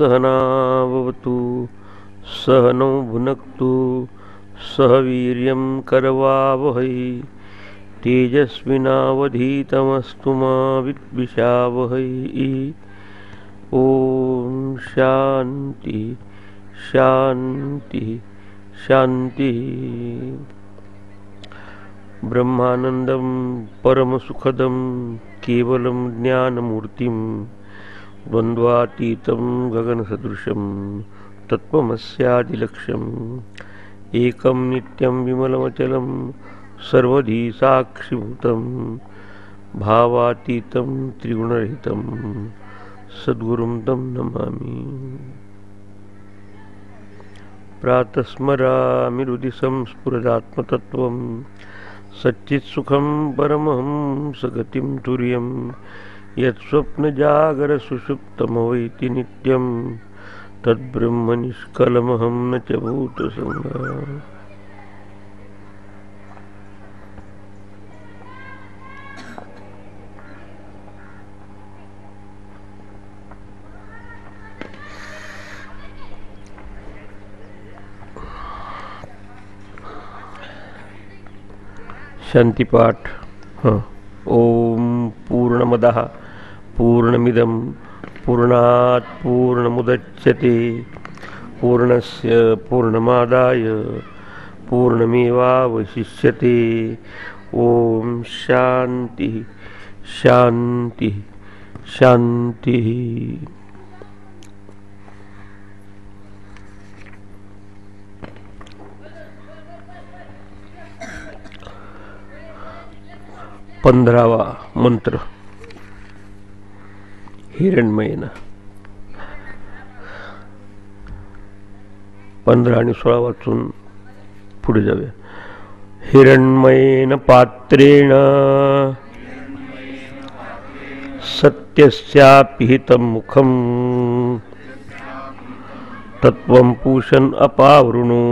सहनावतु सहनौ भुनक्तु सह वीर्यं करवावहै तेजस्विनावधीतमस्तु मा विद्विषावहै। ओम शांति शांति शांति। ब्रह्मानंदं परमसुखदं केवलं ज्ञानमूर्तिं द्वन्द्वातीतं गगनसदृशं तत्त्वमस्यादिलक्ष्यम् एकं नित्यं विमलमचलं सर्वधी साक्षिभूतं भावातीतं त्रिगुणरहितं सद्गुरुं तं नमामि। प्रातस्मरामि हृदि संस्फुरदात्मतत्त्वं सच्चित्सुखं परमहंसगतिं तुर्यं यत्स्वप्नजागरसुषुप्तमवैति नित्यं तद्ब्रह्म निष्कलमहं न च भूतसंगा। शांतिपाठ। ओम पूर्णमदः पूर्णमिदं पूर्णात् पूर्णमुदच्यते पूर्णस्य पूर्णमादाय पूर्णमेवावशिष्यते। ओम शांति शांति शांति। पंधरावा मंत्र हिरण्मयेन। 15 आणि 16 वाचून पुढे जाऊया। हिरण्मयेन पात्रेण सत्यस्यापिहितं मुखं तत्त्वं पूषन् अपावृणु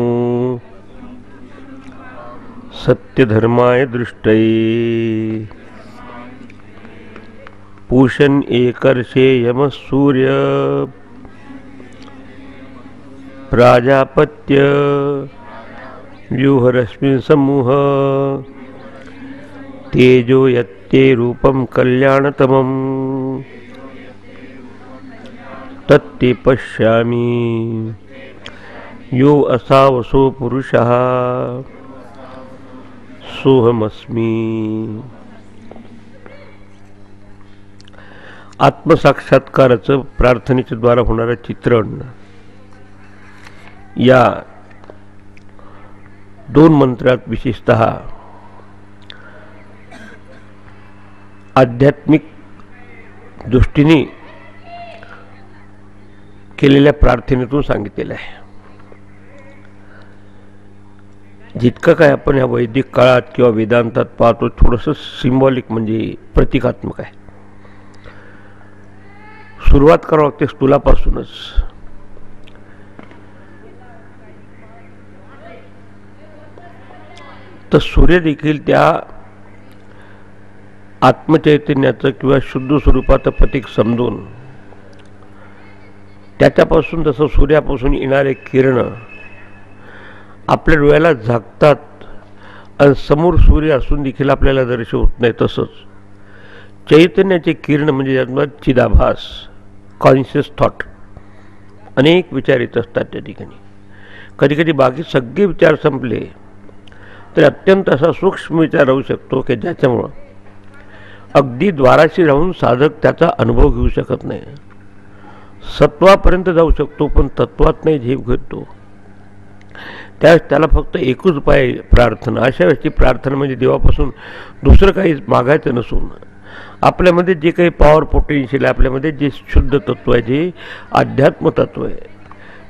सत्यधर्माय दृष्टये पूषन् एकर्षे यमः सूर्य प्राजापत्य व्यूहरश्मि समूह तेजो यत्ते रूपं कल्याणतमं तत्ते पश्यामि यो असावसो पुरुषः सोहमस्मी। आत्मसाक्षात्काराचं प्रार्थनेच्या द्वारा होणारं चित्रण या 2 मंत्रात विशेषतः आध्यात्मिक दृष्टीने केलेल्या प्रार्थनेतून सांगितलेलं आहे। जितकं काय आपण या वैदिक काळात किंवा वेदांतात पाहतो थोडंसं सिंबॉलिक म्हणजे प्रतिकात्मक आहे। सुरुवात करावं लागते स्थूलापासूनच। तर सूर्य देखील त्या आत्मचैतन्याचं किंवा शुद्ध स्वरूपाचं प्रतीक समजून त्याच्यापासून जसं सूर्यापासून येणारे किरण आपल्या डोळ्याला झाकतात आणि समोर सूर्य असून देखील आपल्याला दर्शन होत नाही, तसंच चैतन्याचे किरण म्हणजे ज्यात चिदाभास कॉन्शियस थॉट अनेक विचार येत असतात त्या ठिकाणी। कधी कधी बाकी सगळे विचार संपले तर अत्यंत असा सूक्ष्म विचार राहू शकतो की ज्याच्यामुळं अगदी द्वाराशी राहून साधक त्याचा अनुभव घेऊ शकत नाही, सत्वापर्यंत जाऊ शकतो पण तत्वात नाही झेप घेतो। त्यावेळेस त्याला फक्त एकच उपाय प्रार्थना। अशा वेळेची प्रार्थना म्हणजे देवापासून दुसरं काही मागायचं नसून आपल्यामध्ये जे काही पॉवर पोटेन्शियल आहे, आपल्यामध्ये जे शुद्ध तत्व आहे, जे अध्यात्म तत्व आहे,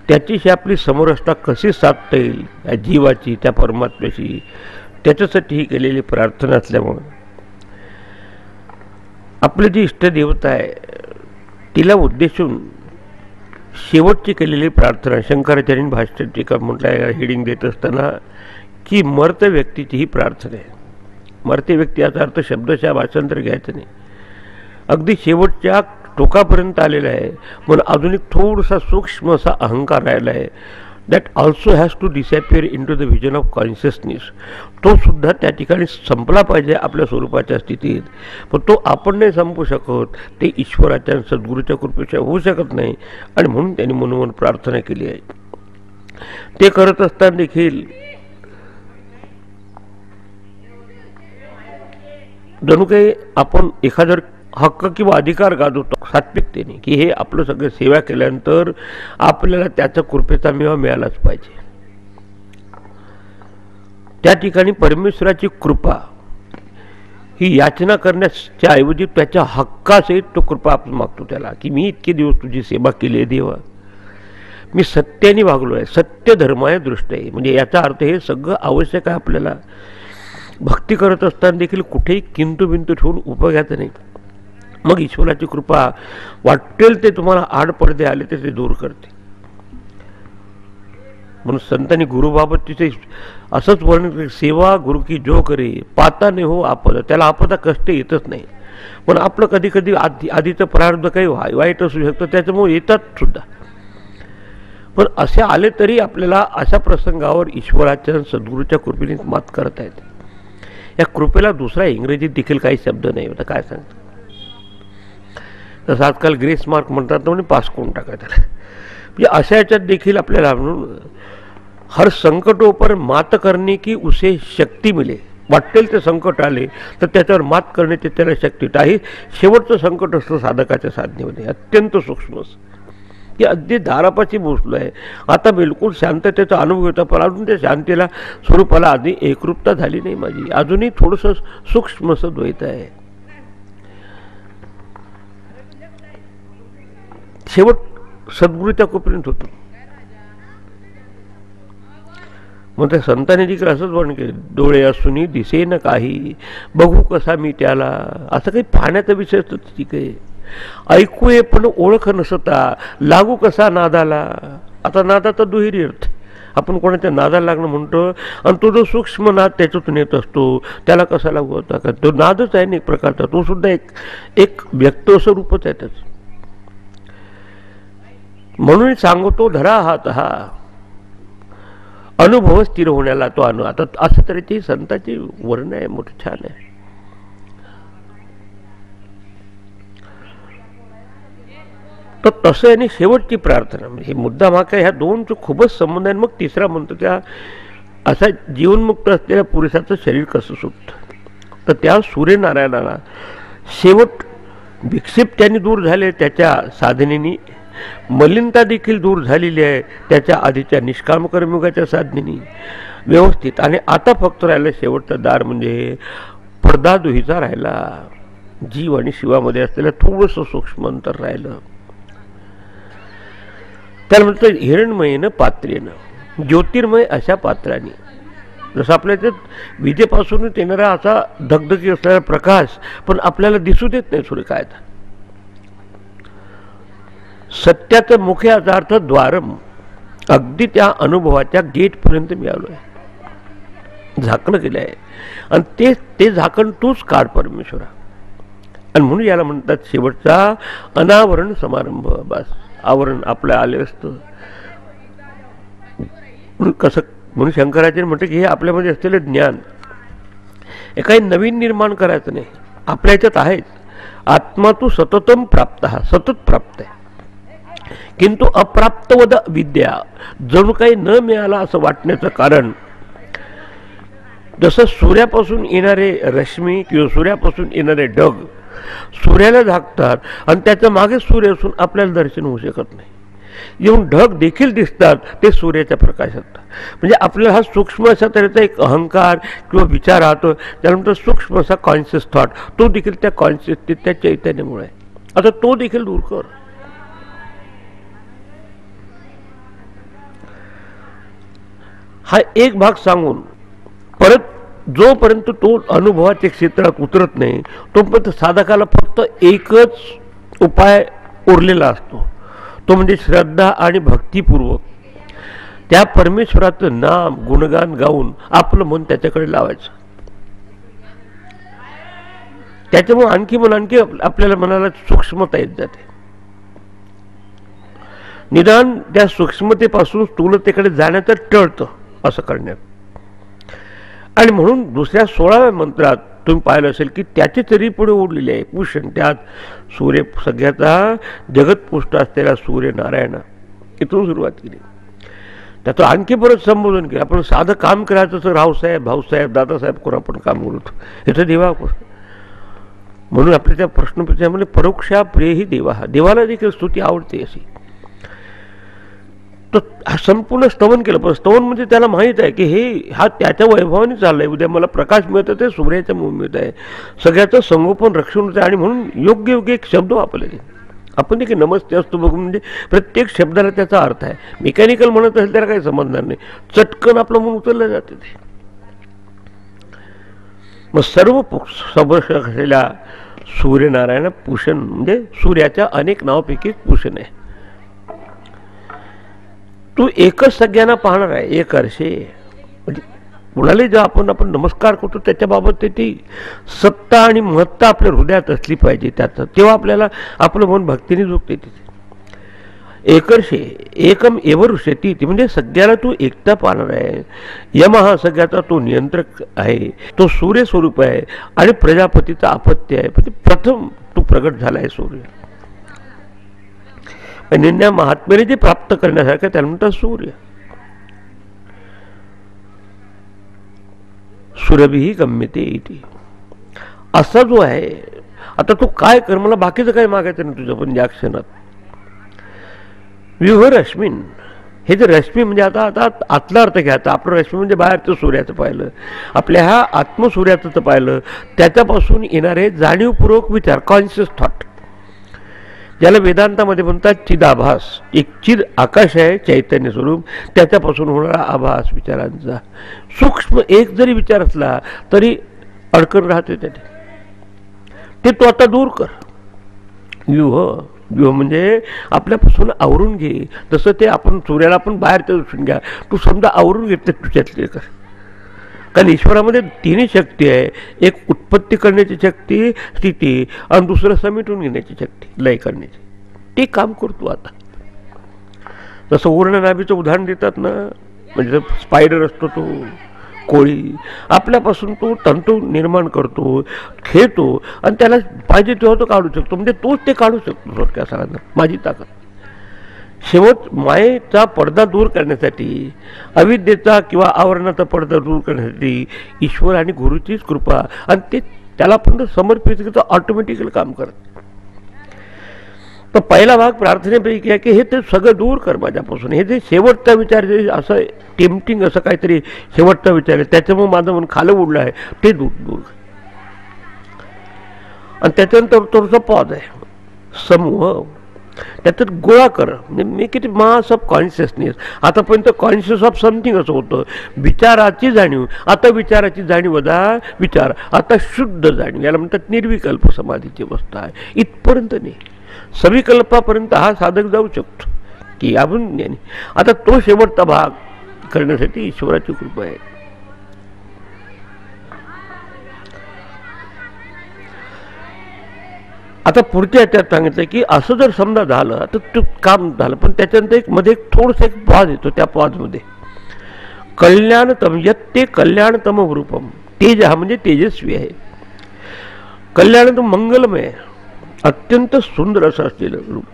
त्याच्याशी आपली समरसता कशी साधता येईल या जीवाची त्या परमात्म्याशी, त्याच्यासाठी ही केलेली प्रार्थना असल्यामुळं आपली जी इष्टदेवता आहे तिला उद्देशून शेवटची केलेली प्रार्थना शंकराचार्यांनी भाष्य टीका म्हटलं हेडिंग देत असताना की मर्त व्यक्तीची ही प्रार्थना आहे। मर्त्य व्यक्ती याचा अर्थ शब्दशः भाषांतर घ्यायचं नाही, अगदी शेवटच्या टोकापर्यंत आलेला आहे, म्हणून अजून एक थोडासा सूक्ष्म असा अहंकार राहिला आहे. That also has to disappear into the vision of consciousness. तो सुद्धा त्या ठिकाणी संपला पाहिजे आपल्या स्वरूपाच्या स्थितीत, पण तो आपण नाही संपू शकत. ते ईश्वराच्या सद्गुरूच्या कृपेशिवाय होऊ शकत नाही, आणि म्हणून त्यांनी मनोमन प्रार्थना केली आहे. ते करत असताना देखील जणू काही आपण एखादा हक्क किंवा अधिकार गाजवतो सात्विकतेने, की हे आपलं सगळं सेवा केल्यानंतर आपल्याला त्याच्या कृपेचा मेवा मिळालाच पाहिजे. त्या ठिकाणी परमेश्वराची कृपा ही याचना करण्याच्या ऐवजी त्याच्या हक्कासहित तो कृपा आपण मागतो त्याला, की मी इतके दिवस तुझी सेवा केली आहे देवा, मी सत्याने वागलो आहे, सत्य धर्माय दृष्ट आहे. म्हणजे याचा अर्थ हे सगळं आवश्यक आहे आपल्याला. भक्ती करत असताना देखील कुठेही किंतु बिंतू ठेवून उपयोगाचं नाही. मग ईश्वराची कृपा वाटेल ते तुम्हाला आडपडदे आले तर ते दूर करते. म्हणून संतांनी गुरुबाबत तिथे असंच वर्णन केलं, सेवा गुरु की जो करे पाता नाही हो आपद. त्याला आपदा कष्ट येतच नाही, पण आपलं कधी कधी आधीचं प्रारब्ध काही वाईट असू शकतं, त्याच्यामुळे येतात सुद्धा. पण असे आले तरी आपल्याला अशा प्रसंगावर ईश्वराच्या सद्गुरूच्या कृपेने मात करता येते. या कृपेला दुसरा इंग्रजीत देखील काही शब्द नाही होता. काय सांगतो तसं आजकाल ग्रेस मार्क म्हणतात म्हणजे पास करून टाका त्याला. म्हणजे अशा याच्यात देखील आपल्याला म्हणून हर संकटों पर मात करने की उसे शक्ती मिळे. वाटेल ते संकट आले तर त्याच्यावर मात करण्याची त्याला शक्ती. काही शेवटचं संकट असतं साधकाच्या साधनेमध्ये अत्यंत सूक्ष्म, की अगदी दारापाशी पोचलो आहे, आता बिलकुल शांततेचा अनुभव होता, पण अजून त्या शांतीला स्वरूपाला आधी एकरूपता झाली नाही माझी, अजूनही थोडंसं सूक्ष्म असं द्वैत आहे. शेवट सद्गुरूच्या कृपेनेच होतो. मग त्या संतांनी देखील असंच वर्णन केलं, डोळे असूनही दिसे न काही, बघू कसा मी त्याला. असं काही पाहण्याचा विषय असतो ठीक आहे, ऐकू ये पण ओळख नसता, लागू कसा नादाला. आता नादाचा दुहेरी अर्थ, आपण कोणाच्या नादाला लागणं म्हणतो, आणि तो जो सूक्ष्म नाद त्याच्यातून येत असतो त्याला कसा लागू होता का, तो नादच आहे ना एक प्रकारचा, तो सुद्धा एक व्यक्त स्वरूपच आहे त्याचं. म्हणून सांगतो धरा हात हा अनुभव स्थिर होण्याला तो आता असं तरी ती संतांची वर्ण आहे, मोठं छान आहे. तर तसं आहे. शेवटची प्रार्थना म्हणजे मुद्दा हा काय, ह्या दोनचं खूपच संबंध आहे. मग तिसरा म्हणतो त्या असा जीवनमुक्त असलेल्या पुरुषाचं शरीर कसं सुटतं, तर त्या सूर्यनारायणाला शेवट विक्षिप्त्यांनी दूर झाले, त्याच्या साधनेनी मलिनता देखील दूर झालेली आहे, त्याच्या आधीच्या निष्काम कर्मयोगाच्या साधनेनी व्यवस्थित. आणि आता फक्त राहिलं शेवटचं दार म्हणजे पडदा दुहीचा राहिला, जीव आणि शिवामध्ये असलेलं थोडंसं सूक्ष्म अंतर राहिलं. त्याला म्हणतं हिरणमयेनं पात्रेनं, ज्योतिर्मय अशा पात्राने. जसं आपल्या याच्यात विजेपासूनच येणारा असा धगधगी असलेला प्रकाश पण आपल्याला दिसू देत नाही सूर्य काय. सत्याचं मुख्य याचा अर्थ द्वारम, अगदी त्या अनुभवाच्या गेटपर्यंत मी आलो आहे, झाकणं केलं आहे, आणि ते झाकण तूच काढ परमेश्वरा. आणि म्हणून याला म्हणतात शेवटचा अनावरण समारंभ. बस आवरण आपलं आले असतं. कसं म्हणून शंकराचार्य म्हणते की हे आपल्यामध्ये असलेलं ज्ञान हे काही नवीन निर्माण करायचं नाही, आपल्या ह्याच्यात आहेच. आत्मा तू सततम प्राप्त, हा सतत प्राप्त आहे, किंतु अप्राप्तवद विद्या, जणू काही न मिळाला असं वाटण्याचं कारण जसं सूर्यापासून येणारे रश्मी किंवा सूर्यापासून येणारे ढग सूर्याला झाकतात आणि त्याच्या मागे सूर्य असून आपल्याला दर्शन होऊ शकत नाही. येऊन ढग देखील दिसतात ते सूर्याच्या प्रकाशात. म्हणजे आपल्याला हा सूक्ष्म असा तऱ्हेचा एक अहंकार किंवा विचार राहतो, त्यानंतर सूक्ष्म असा कॉन्शियस थॉट, तो देखील त्या कॉन्शियस त्या चैतन्यामुळे. आता तो देखील दूर कर. हा एक भाग सांगून परत जोपर्यंत तो अनुभवाच्या क्षेत्रात उतरत नाही तोपर्यंत साधकाला फक्त एकच उपाय उरलेला असतो, तो म्हणजे श्रद्धा आणि भक्तिपूर्वक त्या परमेश्वराचं नाम गुणगान गाऊन आपलं मन त्याच्याकडे लावायचं. त्याच्यामुळे आणखी आपल्याला मनाला सूक्ष्मता येत जाते. निदान त्या सूक्ष्मतेपासून स्थूलतेकडे जाण्याचं टळतं असं करण्यात. आणि म्हणून दुसऱ्या 16व्या मंत्रात तुम्ही पाहिलं असेल की त्याची तरी पुढे ओढलेली आहे पुष्ण. त्यात सूर्य सगळ्याचा जगतपुष्ट असलेला सूर्यनारायण इथून सुरुवात केली. त्याचं आणखी परत संबोधन केलं. आपण साधं काम करायचं तर रावसाहेब, भाऊसाहेब, दादासाहेब कोण आपण काम करतो याचं देवा. म्हणून आपल्या त्या प्रश्नपत्रिकेमध्ये परोक्षा प्रियही देवा, देवाला देखील स्तुती आवडते अशी. तर संपूर्ण स्तवन केलं. पण स्तवन म्हणजे त्याला माहीत आहे की हा त्याच्या वैभवाने चाललाय. उद्या मला प्रकाश मिळतं ते सूर्याच्या मुळे मिळत आहे. सगळ्याचं संगोपन रक्षण होतं. आणि म्हणून योग्य योग्य एक शब्द वापरले. आपण देखील नमस्ते असतो बघून म्हणजे प्रत्येक शब्दाला त्याचा अर्थ आहे. मेकॅनिकल म्हणत असेल त्याला काही समजणार नाही. चटकन आपलं म्हणून उचललं जाते ते. मग सर्व संरक्षक असलेल्या सूर्यनारायण पुषण म्हणजे सूर्याच्या अनेक नावापैकी पुषण आहे. तू एकच सगळ्यांना पाहणार आहे, एक अर्षे. म्हणजे कुणाला जेव्हा आपण नमस्कार करतो त्याच्याबाबत ती सत्ता आणि महत्ता आपल्या हृदयात असली पाहिजे. त्याचं तेव्हा आपल्याला आपलं मन भक्तीने झोपते. तिथे एकर्षे एकम एवरुषती ती म्हणजे सगळ्याला तू एकटा पाहणार आहे. यम हा सगळ्याचा तो नियंत्रक आहे. तो सूर्य स्वरूप आहे आणि प्रजापतीचा अपत्य आहे. पण प्रथम तू प्रगट झाला आहे सूर्य. निन्या महात्म्याने जे प्राप्त करण्यासारखं त्याला म्हणतात सूर्य. सुरभी गम्यते इति असा जो आहे. आता तू काय कर, मला बाकीचं काय मागायचं नाही तुझं. पण या क्षणात व्यूह रश्मीन, हे जे रश्मी म्हणजे आता आतला अर्थ घ्यायचा. आपलं रश्मी म्हणजे बाहेरचं सूर्याचं पाहिलं, आपल्या ह्या आत्मसूर्याचं पाहिलं, त्याच्यापासून येणारे जाणीवपूर्वक विचार, कॉन्शियस थॉट, ज्याला वेदांतामध्ये म्हणतात चिदाभास. एक चिद आकाश आहे चैतन्य स्वरूप, त्याच्यापासून होणारा आभास विचारांचा. सूक्ष्म एक जरी विचार असला तरी अडकन राहते त्याने. ते तू आता दूर कर. व्यूह व्यूह म्हणजे आपल्यापासून आवरून घे. जसं ते आपण सूर्याला आपण बाहेरच्या दृष्टीने घ्या. तू समजा आवरून घेतले तुझ्यातले कर. कारण ईश्वरामध्ये तिन्ही शक्ती आहे. एक उत्पत्ती करण्याची शक्ती, स्थिती, आणि दुसरं समेटून घेण्याची शक्ती, लय करण्याची. ते काम करतो आता. जसं उर्ण नाभीचं उदाहरण देतात ना, म्हणजे स्पायडर असतो तो कोळी, आपल्यापासून तो तंतू निर्माण करतो, खेळतो आणि त्याला पाहिजे तेव्हा तो काढू शकतो. म्हणजे तोच ते काढू शकतो. थोडक्यात सांगा माझी ताकद. शेवट मायेचा पडदा दूर करण्यासाठी, अविद्येचा किंवा आवरणाचा पडदा दूर करण्यासाठी ईश्वर आणि गुरुचीच कृपा, आणि ते त्याला पण समर्पित करतो, ऑटोमॅटिकली काम करत. तर पहिला भाग प्रार्थनेपैकी आहे की हे ते सगळं दूर कर माझ्यापासून. हे जे शेवटचा विचार जे असं टेम्पटिंग असं काहीतरी शेवटचा विचार आहे, त्याच्यामुळे माझं मन खालं उडलं आहे, ते दूर. आणि त्याच्यानंतर थोडंसं पॉज आहे, समूह. त्याच्यात गोळा कर. म्हणजे मी किती मास ऑफ कॉन्शियसनेस. आतापर्यंत कॉन्शियस ऑफ समथिंग असं होतं, विचाराची जाणीव. आता विचाराची जाणीव वजा विचार, आता शुद्ध जाणीव. याला म्हणतात निर्विकल्प समाधीची अवस्था आहे. इथपर्यंत नाही, सविकल्पापर्यंत हा साधक जाऊ शकतो की आपण. आता तो शेवटचा भाग करण्यासाठी ईश्वराची कृपा आहे. आता पुढच्या याच्यात सांगितलं की असं जर समजा झालं तर ते काम झालं. पण त्याच्यानंतर एक मध्ये थोडंसं एक पॉज येतो. त्या पॉजमध्ये कल्याणतम यत ते कल्याणतम रूपम. तेज हा म्हणजे तेजस्वी आहे. कल्याणतम मंगलमय, अत्यंत सुंदर असं असलेलं रूप,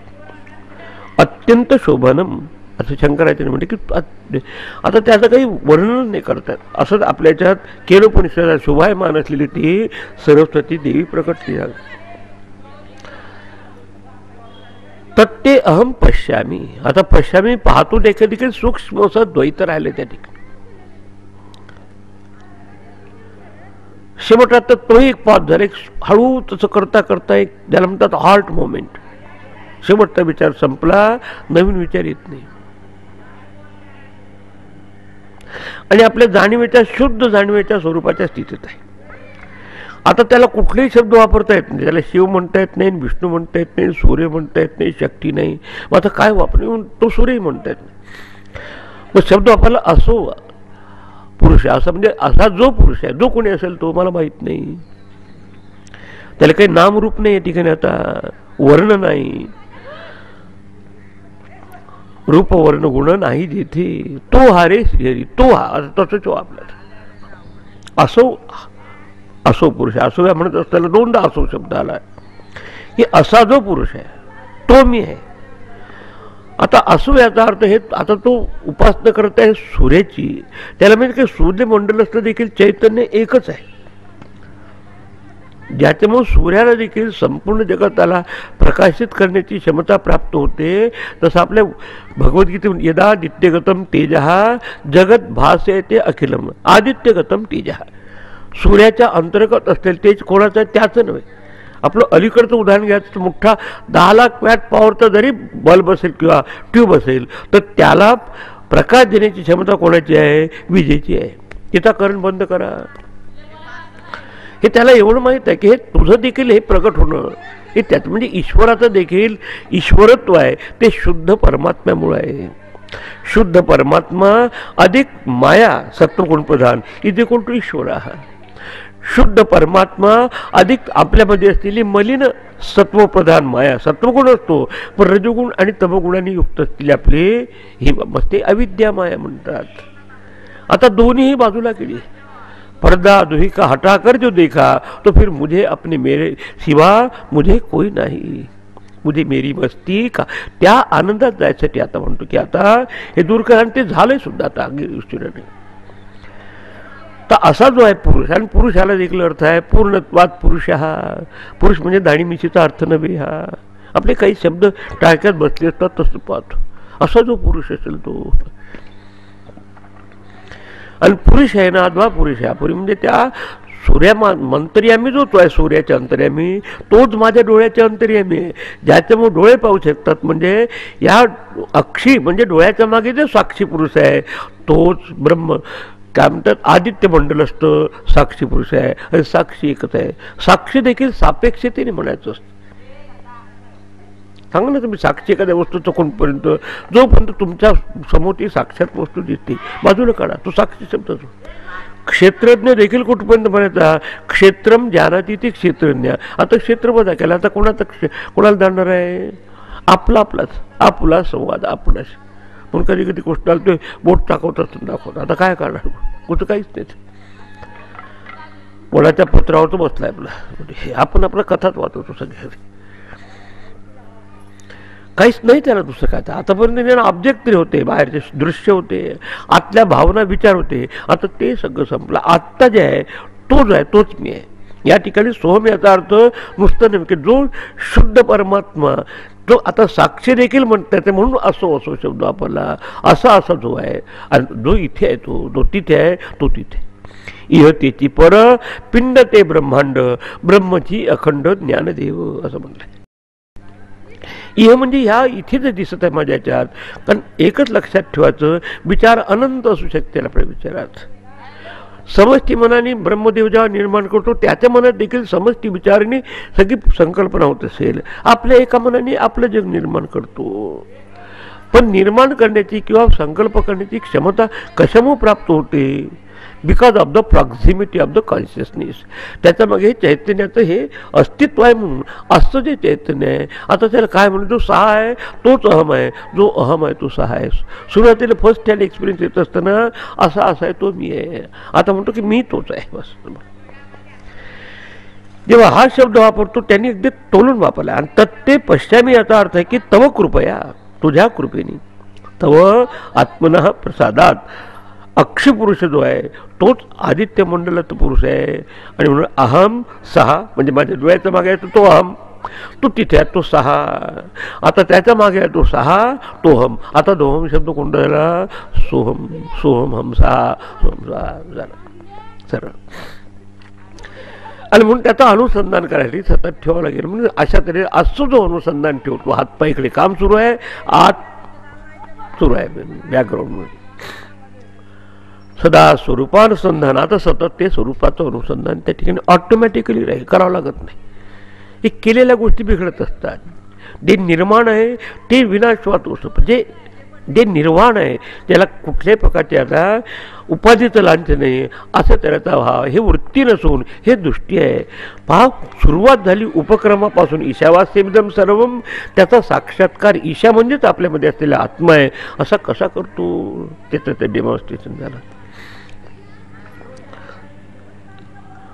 अत्यंत शोभनम असं शंकराचार्य म्हणते की आता त्याचं काही वर्णन नाही करतात. असंच आपल्या याच्यात केलोपनिषदात शोभायमान असलेली ती सरस्वती देवी प्रकटली झाली. तत्ते अहम पश्यामी. आता पश्यामी पाहतो देखील सूक्ष्म असं द्वैत राहिले त्या ठिकाणी. शेवटात तर तोही एक पॉज झाला. एक हळू तसं करता करता एक ज्याला म्हणतात हार्ट मोमेंट. शेवटचा विचार संपला, नवीन विचार येत नाही. आणि आपल्या जाणीवेच्या, शुद्ध जाणीवेच्या स्वरूपाच्या स्थितीत आहे. आता त्याला कुठलेही शब्द वापरता येत नाही. त्याला शिव म्हणता येत नाही, विष्णू म्हणता येत नाही, सूर्य म्हणता येत नाही, शक्ती नाही. मग आता काय वापर, तो सूर्यही म्हणता येत नाही. मग शब्द वापरला असो पुरुष आहे, असं म्हणजे असा जो पुरुष आहे, जो कोणी असेल तो मला माहीत नाही. त्याला काही नामरूप नाही या ठिकाणी, आता वर्ण नाही. रूप वर्ण गुण नाही जेथे तो हा रे श्रीहरी, तो हा तसंच हो आपल्याला. असो असो पुरुष, असो या म्हणत असताना दोनदा असो शब्द आला की असा जो पुरुष आहे तो मी आहे. आता असो याचा अर्थ हे, आता तो उपासना करत आहे सूर्याची, त्याला म्हणजे काही सूर्यमंडलस्थ देखील चैतन्य एकच आहे, ज्याच्यामुळे सूर्याला देखील संपूर्ण जगताला प्रकाशित करण्याची क्षमता प्राप्त होते. तसं आपल्या भगवद्गीतेत यदा आदित्यगतम तेजः जगत भासयते अखिलम, आदित्यगतम तेजः, सूर्याच्या अंतर्गत असलेलं तेज कोणाचं आहे त्याचं नव्हे. आपलं अलीकडचं उदाहरण घ्यायचं तर मोठा 10 लाख वॅट पॉवरचा जरी बल्ब असेल किंवा ट्यूब असेल तर त्याला प्रकाश देण्याची क्षमता कोणाची आहे? विजेची आहे. तिचा करंट बंद करा. हे त्याला एवढं माहीत आहे की हे तुझं देखील हे प्रकट होणं हे त्यात म्हणजे ईश्वराचं देखील ईश्वरत्व आहे ते शुद्ध परमात्म्यामुळे आहे. शुद्ध परमात्मा अधिक माया सत्वगुण प्रधान इथे कोण तो ईश्वर आहे. शुद्ध परमात्मा अधिक आपल्यामध्ये असलेली मलिन सत्वप्रधान माया, सत्वगुण असतो पण रजोगुण आणि तमगुणांनी युक्त असलेली आपली ही ते अविद्या माया म्हणतात. आता दोन्ही बाजूला केली. पर्दा दुही का हटाकर जो देखा तो फिर मुझे अपने मेरे सिवा मुझे कोई नाही, मुझे मेरी मस्ती का, त्या आनंदात जायसाठी आता म्हणतो की आता हे दूर करा. आणि ते झालंय सुद्धा आता अगदी उशिराने. तर असा जो आहे पुरुष, आणि पुरुष ह्याला देखील अर्थ आहे पूर्णत्वात पुरुष हा. पुरुष म्हणजे दाढी-मिशीचा अर्थ नव्हे हा. आपले काही शब्द टाळक्यात बसले असतात तसं पाहतो. असा जो पुरुष असेल तो, आणि पुरुष आहे ना अद्वा पुरुष आहे. पुरुष म्हणजे त्या सूर्या मंतर्यामी जो तो आहे, सूर्याच्या अंतर्यामी तोच माझ्या डोळ्याच्या अंतर्यामी आहे, ज्याच्यामुळे डोळे पाहू शकतात. म्हणजे या अक्षी म्हणजे डोळ्याच्या मागे जे साक्षी पुरुष आहे तोच ब्रह्म काय म्हणतात आदित्य मंडल असतं साक्षी पुरुष आहे. आणि साक्षी एकच आहे. साक्षी देखील सापेक्षतेने म्हणायचं असतं. सांगा ना तुम्ही, साक्षी एखाद्या वस्तूचं कोणपर्यंत, जोपर्यंत तुमच्या समोर ती साक्षात वस्तू दिसते बाजूला काढा, तो साक्षी शब्द. क्षेत्रज्ञ देखील कुठपर्यंत म्हणायचा, क्षेत्रम जानाती ती क्षेत्रज्ञ. आता क्षेत्र बघा केला, आता कोणाला जाणणार आहे? आपला संवाद आपणाशी. पण कधी कधी गोष्ट आली ते बोट टाकवतात दाखवतात. आता काय करणार? कुठं काहीच नाही. कोणाच्या पत्रावर तो बसलाय आपला, आपण आपल्या कथाच वाचवतो सगळ्या, काहीच नाही त्याला दुसरं काय. आतापर्यंत ऑब्जेक्ट तरी होते, बाहेरचे दृश्य होते, आतल्या भावना विचार होते. आता ते सगळं संपलं. आत्ता जे आहे तो जो आहे तोच मी आहे. या ठिकाणी सोहम याचा अर्थ नुसतं नाही की जो शुद्ध परमात्मा जो आता साक्षी देखील म्हणतात, म्हणून असो असो शब्द वापरला. असा जो आहे, आणि जो इथे आहे तो, जो तिथे आहे तो तिथे. इह तेची पर पिंड ते ब्रह्मांड, ब्रह्मची अखंड ज्ञानदेव असं म्हटलंय. इह म्हणजे ह्या इथे जे दिसत आहे माझ्या याच्यात. कारण एकच लक्षात ठेवायचं, विचार अनंत असू शकते आपल्या विचारात. समष्टी मनाने ब्रह्मदेव जेव्हा निर्माण करतो त्याच्या मनात देखील समष्टी विचाराने सगळी संकल्पना होत असेल. आपल्या एका मनाने आपलं जग निर्माण करतो. पण निर्माण करण्याची किंवा संकल्प करण्याची क्षमता कशामुळे प्राप्त होते? Because of the proximity of the consciousness. त्याच्यामागे चैतन्याचं हे अस्तित्व आहे. म्हणून असं जे चैतन्य आहे, आता त्याला काय म्हणून, जो सहा आहे तोच अहम आहे, जो अहम आहे तो सहा आहे. सुरुवातीला फर्स्ट हँड एक्सपिरियन्स येत असताना असा आहे तो मी आहे. आता म्हणतो की मी तोच आहे बस. जेव्हा हा शब्द वापरतो त्यांनी अगदी तोलून वापरला. आणि तत्ते पश्चामी याचा अर्थ आहे की तव कृपया, तुझ्या कृपेने, तव आत्मनः प्रसादात. अक्षपुरुष जो आहे तोच आदित्य मंडलात पुरुष आहे. आणि म्हणून अहम सहा म्हणजे माझ्या डोळ्याच्या मागे आहे तो अहम, तो तिथे आहे तो सहा. आता त्याच्या मागे आहे तो सहा, तो हम. आता दोहम शब्द कोणता झाला? सोहम. सोहम हम सहा, सोहम सहा झाला सरळ. आणि म्हणून त्याचं अनुसंधान करायला सतत ठेवावं लागेल. म्हणजे अशा तऱ्हेने असं जो अनुसंधान ठेवतो, हातपाय इकडे काम सुरू आहे, आत सुरू आहे बॅकग्राऊंडमध्ये सदा स्वरूपानुसंधान. आता सतत ते स्वरूपाचं अनुसंधान त्या ठिकाणी ऑटोमॅटिकली राहील, करावं लागत नाही. हे केलेल्या गोष्टी बिघडत असतात. जे निर्माण आहे ते विनाशवात असतं. जे जे निर्वाण आहे, त्याला कुठल्याही प्रकारचे आता उपाधीचं लांछन नाही असं त्याचा भाव, हे वृत्ती नसून हे दृष्टी आहे. पहा, सुरुवात झाली उपक्रमापासून. ईशावास्यमिदं सर्वम, त्याचा साक्षात्कार ईशा म्हणजेच आपल्यामध्ये असलेला आत्मा आहे असा कसा करतो, त्याचं ते डेमॉन्स्ट्रेशन झालं.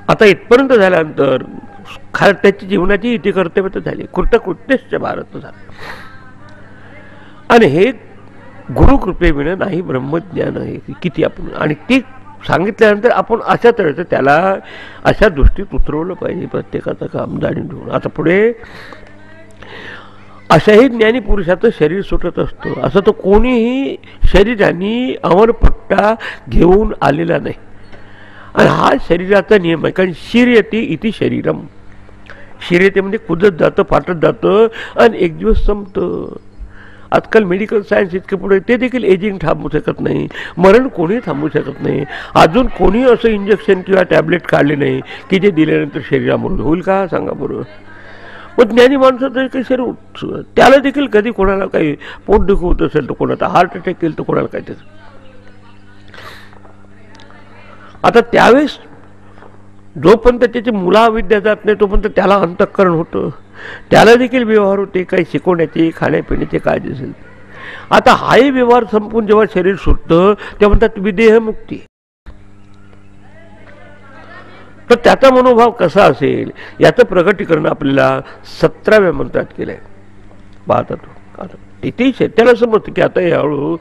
आता इथपर्यंत झाल्यानंतर त्याची जीवनाची इथे कर्तव्य तर झाली, कृतकृत्यश्च भारत झालं. आणि हे गुरुकृपेविना नाही ब्रह्मज्ञान आहे. किती आपण, आणि ती सांगितल्यानंतर आपण अशा तऱ्हेचं त्याला अशा दृष्टीत उतरवलं पाहिजे प्रत्येकाचं काम जाणून घेऊन. आता पुढे अशाही ज्ञानी पुरुषाचं शरीर सुटत असतं, असं तर कोणीही शरीराने अमरपट्टा घेऊन आलेला नाही. आणि हा शरीराचा नियम आहे, कारण शिर्यते इति शरीरम. शिर्यते म्हणजे कुदत जातं, फाटत जातं आणि एक दिवस संपतं. आजकाल मेडिकल सायन्स इतके पुढे, ते देखील एजिंग थांबवू शकत नाही, मरण कोणी थांबवू शकत नाही. अजून कोणी असं इंजेक्शन किंवा टॅबलेट काढले नाही की जे दिल्यानंतर शरीरामरून होईल का, सांगा बरोबर. मग ज्ञानी माणसाचं काही शरीर, त्याला देखील कधी कोणाला काही पोटदुखी होत असेल तर कोणाचा हार्ट अटॅक केलं तर कोणाला काय त्याचं. आता त्यावेळेस जोपर्यंत त्याची मुलाविद्या जात नाही तोपर्यंत त्याला अंतःकरण होतं, त्याला देखील व्यवहार होते, काही शिकवण्याची खाण्यापिण्याची काळजी असेल. आता हाही व्यवहार संपून जेव्हा शरीर सुटतं तेव्हा म्हणतात विदेहमुक्ती. तर त्याचा मनोभाव कसा असेल याचं प्रगटीकरण आपल्याला 17व्या मंत्रात केलंय. पाहता तो तिथेही त्याला समजतं की आता यावेळू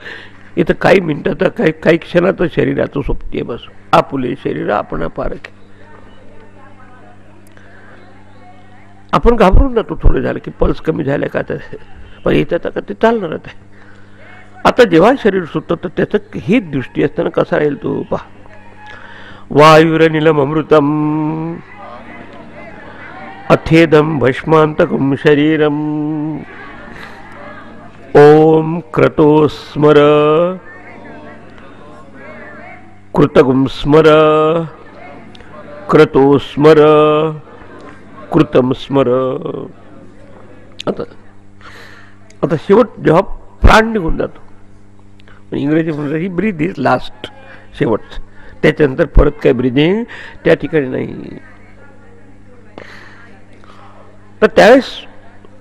इथं काही मिनिटाचं काही क्षणाचं शरीराचं सोबती बस. आपुले शरीर आपण पारख. आपण घाबरून जातो थोडं झालं की पल्स कमी झालं का, तर पण इथं तर ते चालणारच आहे. आता जेव्हा शरीर सुटतं तर त्याचं ही दृष्टी असताना कसा राहील तो पहा. वायुरनिलम अमृतम अथेदम भस्मांतकम शरीरम ओम क्रतो स्मर कृतगुम स्मर क्रतो स्मर कृतम स्मर. आता शेवट जेव्हा प्राण निघून जातो, इंग्रजी म्हणतात ही ब्रीथ इज लास्ट, शेवट, त्याच्यानंतर परत काय ब्रिदिंग त्या ठिकाणी नाही. तर त्यावेळेस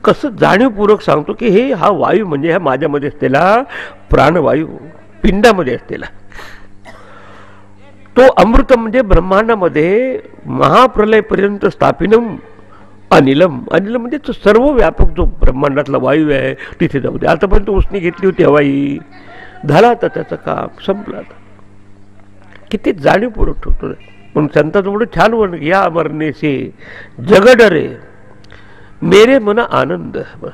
कसं जाणीवपूर्वक सांगतो की हे हा वायू म्हणजे ह्या माझ्यामध्ये असलेला प्राणवायू, पिंडामध्ये असलेला तो अमृत म्हणजे ब्रह्मांडामध्ये महाप्रलयपर्यंत स्थापिनम अनिलम. अनिलम म्हणजे सर्व व्यापक जो ब्रह्मांडातला वायू आहे तिथे जाऊ दे. आतापर्यंत उसने घेतली होती हवाई, झाला आता त्याचं काम संपलं. आता किती जाणीवपूर्वक ठेवतो. म्हणून संतांचं म्हणून छान वर्ण, या मरणे से जगडरे मेरे मन आनंद. बस,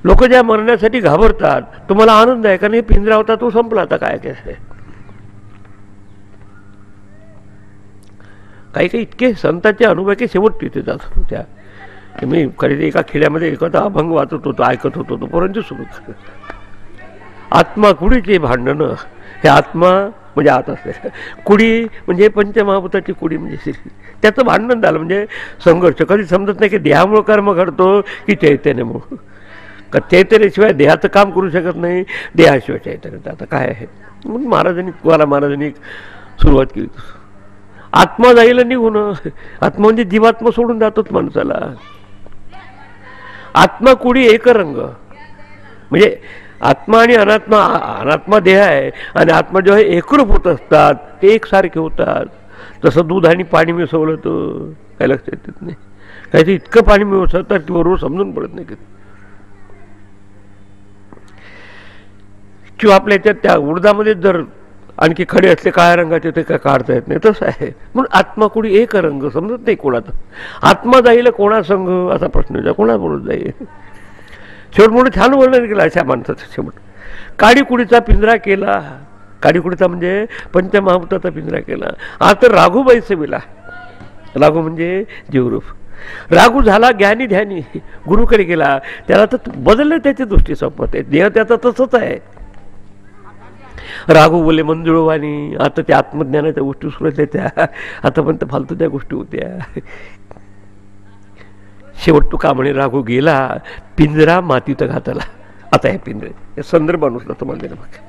लोक ज्या मरण्यासाठी घाबरतात तुम्हाला आनंद आहे कारण हे पिंजरा होता तो संपला, आता काय काय. काही काही इतके संतांचे अनुभव की शेवट तिथे जात त्या. मी खरेदी एका खेड्यामध्ये एखादा अभंग वाचत होतो, ऐकत होतो, तो परंतु सुरू आत्मा कुडीचे भांडणं. हे आत्मा म्हणजे आत असते, कुडी म्हणजे पंचमहाभूताची कुडी म्हणजे श्री, त्याचं भांडण झालं म्हणजे संघर्ष. कधी समजत नाही की देहामुळे कर्म घडतो की चैतन्यामुळं. का चैतन्याशिवाय देहाचं काम करू शकत नाही, देहाशिवाय चैतन्य. आता काय आहे म्हणून महाराजांनी सुरुवात केली. आत्मा जाईल निघून. आत्मा म्हणजे जीवात्मा सोडून जातोच माणसाला. आत्मा कुडी एक रंग म्हणजे आत्मा आणि अनात्मा. अनात्मा देह आहे आणि आत्मा जेव्हा एकरूप होत असतात ते एकसारखे होतात. जसं दूध आणि पाणी मिसळलं तर काय लक्षात येत नाही, काही ते इतकं पाणी मिसळतात की बरोबर समजून पडत नाही. किंवा आपल्या याच्यात त्या उडदामध्ये जर आणखी खडे असले काळ्या रंगाचे ते काय काढता येत नाही, तसं आहे. म्हणून आत्मा कुणी एक रंग समजत नाही कोणाचा. आत्मा जाईल कोणा संघ असा प्रश्न विचार, कोणा बोलत जाईल. शेवट म्हणून छान वर्णन केलं अशा माणसाचं. शेवट काडीकुडीचा पिंजरा केला. काडीकुडीचा म्हणजे पंचमहाभूताचा पिंजरा केला. आता राघूबाई सेवेला, राघू म्हणजे जीवरूप. राघू झाला ज्ञानी ध्यानी, गुरुकडे गेला. त्याला तर बदललं त्याची दृष्टी संपत आहे. देह त्याचा तसंच आहे. राघू बोले मंजुळवाणी. आता त्या आत्मज्ञानाच्या गोष्टी सुरू त्या आतापर्यंत फालतू त्या गोष्टी होत्या. शेवट तू का म्हणे राघू गेला पिंजरा मातीत घातला. आता हे पिंड हे संदर्भानुसार तुम्हाला दिलं बघा.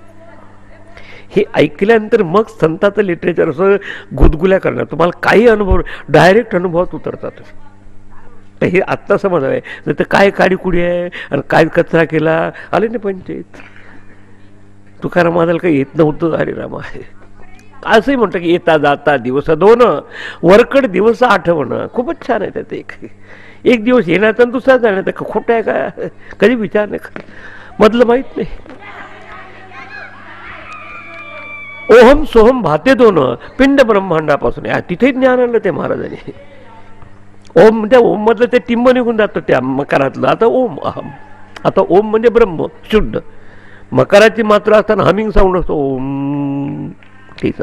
हे ऐकल्यानंतर मग संताचं लिटरेचर असं गुदगुल्या करणार, तुम्हाला काही अनुभव डायरेक्ट अनुभवात उतरतात. तर हे आत्ता समज आहे, नाही तर काय काडीकुडी आहे आणि काय कचरा केला आले नाही पंचायत. तुकाराम महाराजाला काही येत नव्हतं. अरे रामा आहे असंही म्हणतं की येता जाता दिवस दोन वरकड दिवस आठवणं. खूपच छान आहे त्यात. एक दिवस येण्याचा दुसरा जाण्याचा खोटं आहे का, कधी विचार नाही कर, मधलं माहीत नाही. ओहम सोहम भाते दोन पिंड ब्रह्मांडापासून. तिथे ज्ञान आणलं ते महाराजांनी. ओम म्हणजे ओम मधलं ते टिंब निघून जातं त्या मकारातलं. आता ओम अहम. आता ओम म्हणजे ब्रह्म शुद्ध. मकाराची मात्रा असताना हमिंग साऊंड असतो ओम. ठीक.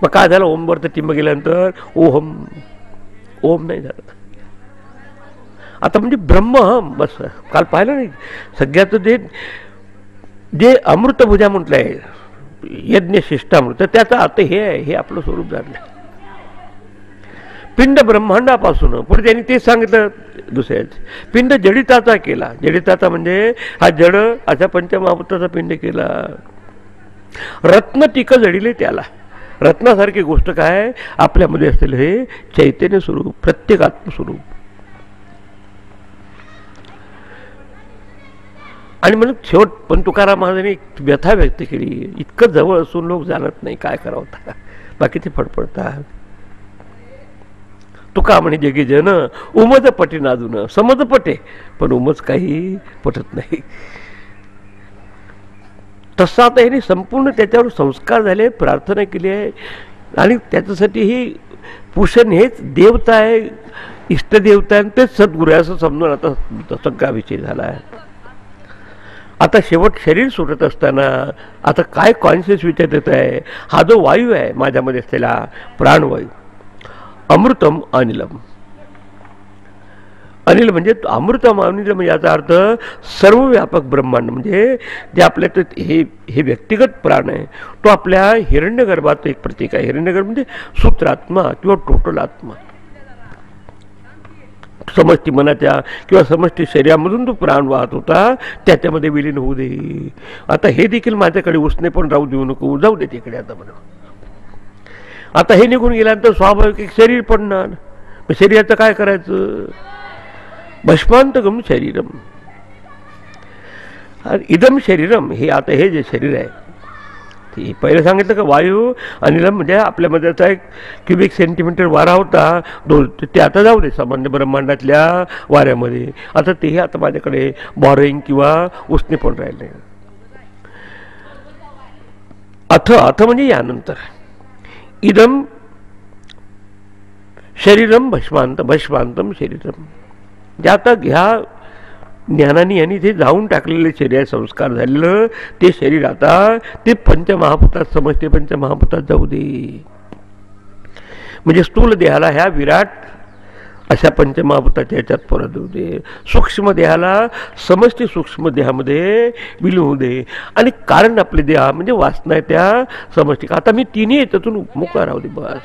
मग काय झालं, ओम वरचं टिंब गेल्यानंतर ओहम, ओम नाही झालं. आता म्हणजे ब्रह्महम बस. काल पाहिलं नाही सगळ्याचं जे जे अमृतभुजा म्हटलं आहे यज्ञ शिष्टामृत, त्याचा अर्थ हे आहे. हे आपलं स्वरूप जाणलं. पिंड ब्रह्मांडापासून. पुढे त्यांनी तेच सांगितलं दुसऱ्याच. पिंड जडिताचा केला. जडिताचा म्हणजे हा जड अशा पंचमहाभूताचा पिंड केला. रत्न टीक जडिले त्याला. रत्नासारखी गोष्ट काय, आपल्यामध्ये असलेलं हे चैतन्य स्वरूप, प्रत्येक आत्मस्वरूप. आणि म्हणून शेवट पण तुकाराम महाराजांनी व्यथा व्यक्त केली. इतकं जवळ असून लोक जाणत नाही, काय करावं. बाकी ते फडफडतात. तुका म्हणे जगी जन उमज पटे नाजून. समज पटे पण उमज काही पटत नाही. तसं आता यांनी संपूर्ण त्याच्यावर संस्कार झाले, प्रार्थना केली आहे. आणि त्याच्यासाठी ही पुषण हेच देवता आहे, इष्टदेवता आहे, तेच सद्गुरू आहे असं समजून आता सगळा विषय झाला आहे. आता शेवट शरीर सुटत असताना आता काय कॉन्शियस विचार येत आहे. हा जो वायू आहे माझ्यामध्ये असलेला प्राणवायू, अमृतम अनिलम. अनिल म्हणजे अमृतम अनिल म्हणजे याचा अर्थ सर्वव्यापक ब्रह्मांड. म्हणजे जे आपल्या हे व्यक्तिगत प्राण आहे तो आपल्या हिरण्यगर्भाचं एक प्रतीक आहे. हिरण्यगर्भ म्हणजे सूत्रात्मा किंवा टोटल आत्मा. समष्टी मनाच्या किंवा समष्टी शरीरामधून तो प्राण वाहत होता, त्याच्यामध्ये विलीन होऊ दे. आता हे देखील माझ्याकडे उसने पण राहू देऊ नको, जाऊ दे तिकडे. आता म्हणून आता हे निघून गेल्यानंतर स्वाभाविक एक शरीर पडणार. शरीराचं काय करायचं. भस्मांतगम शरीरम. इदम शरीरम. हे आता हे जे शरीर आहे ते पहिलं सांगितलं का वायू अनिलम म्हणजे आपल्यामध्येचा एक क्युबिक सेंटीमीटर वारा होता ते आता जाऊ दे सामान्य ब्रह्मांडातल्या वाऱ्यामध्ये. आता तेही आता माझ्याकडे बॉरोईंग किंवा उसने पण राहिले. अथ म्हणजे यानंतर इदम शरीरम भस्मांत भस्मांतम शरीरम. जे आता ह्या ज्ञानाने यांनी ते जाऊन टाकलेले शरीर संस्कार झालेलं ते शरीर आता ते पंचमहाभूतात समजते. पंचमहाभूतात जाऊ दे म्हणजे स्थूल देहाला ह्या विराट अशा पंचमहाभूताच्या याच्यात परत होऊ दे. सूक्ष्म देहाला समष्टी सूक्ष्म देहामध्ये विलीन होऊ दे. आणि कारण आपले देहा म्हणजे वासना आहे त्या समष्टी. आता मी तिन्ही याच्यातून मोकळा राहू दे बस.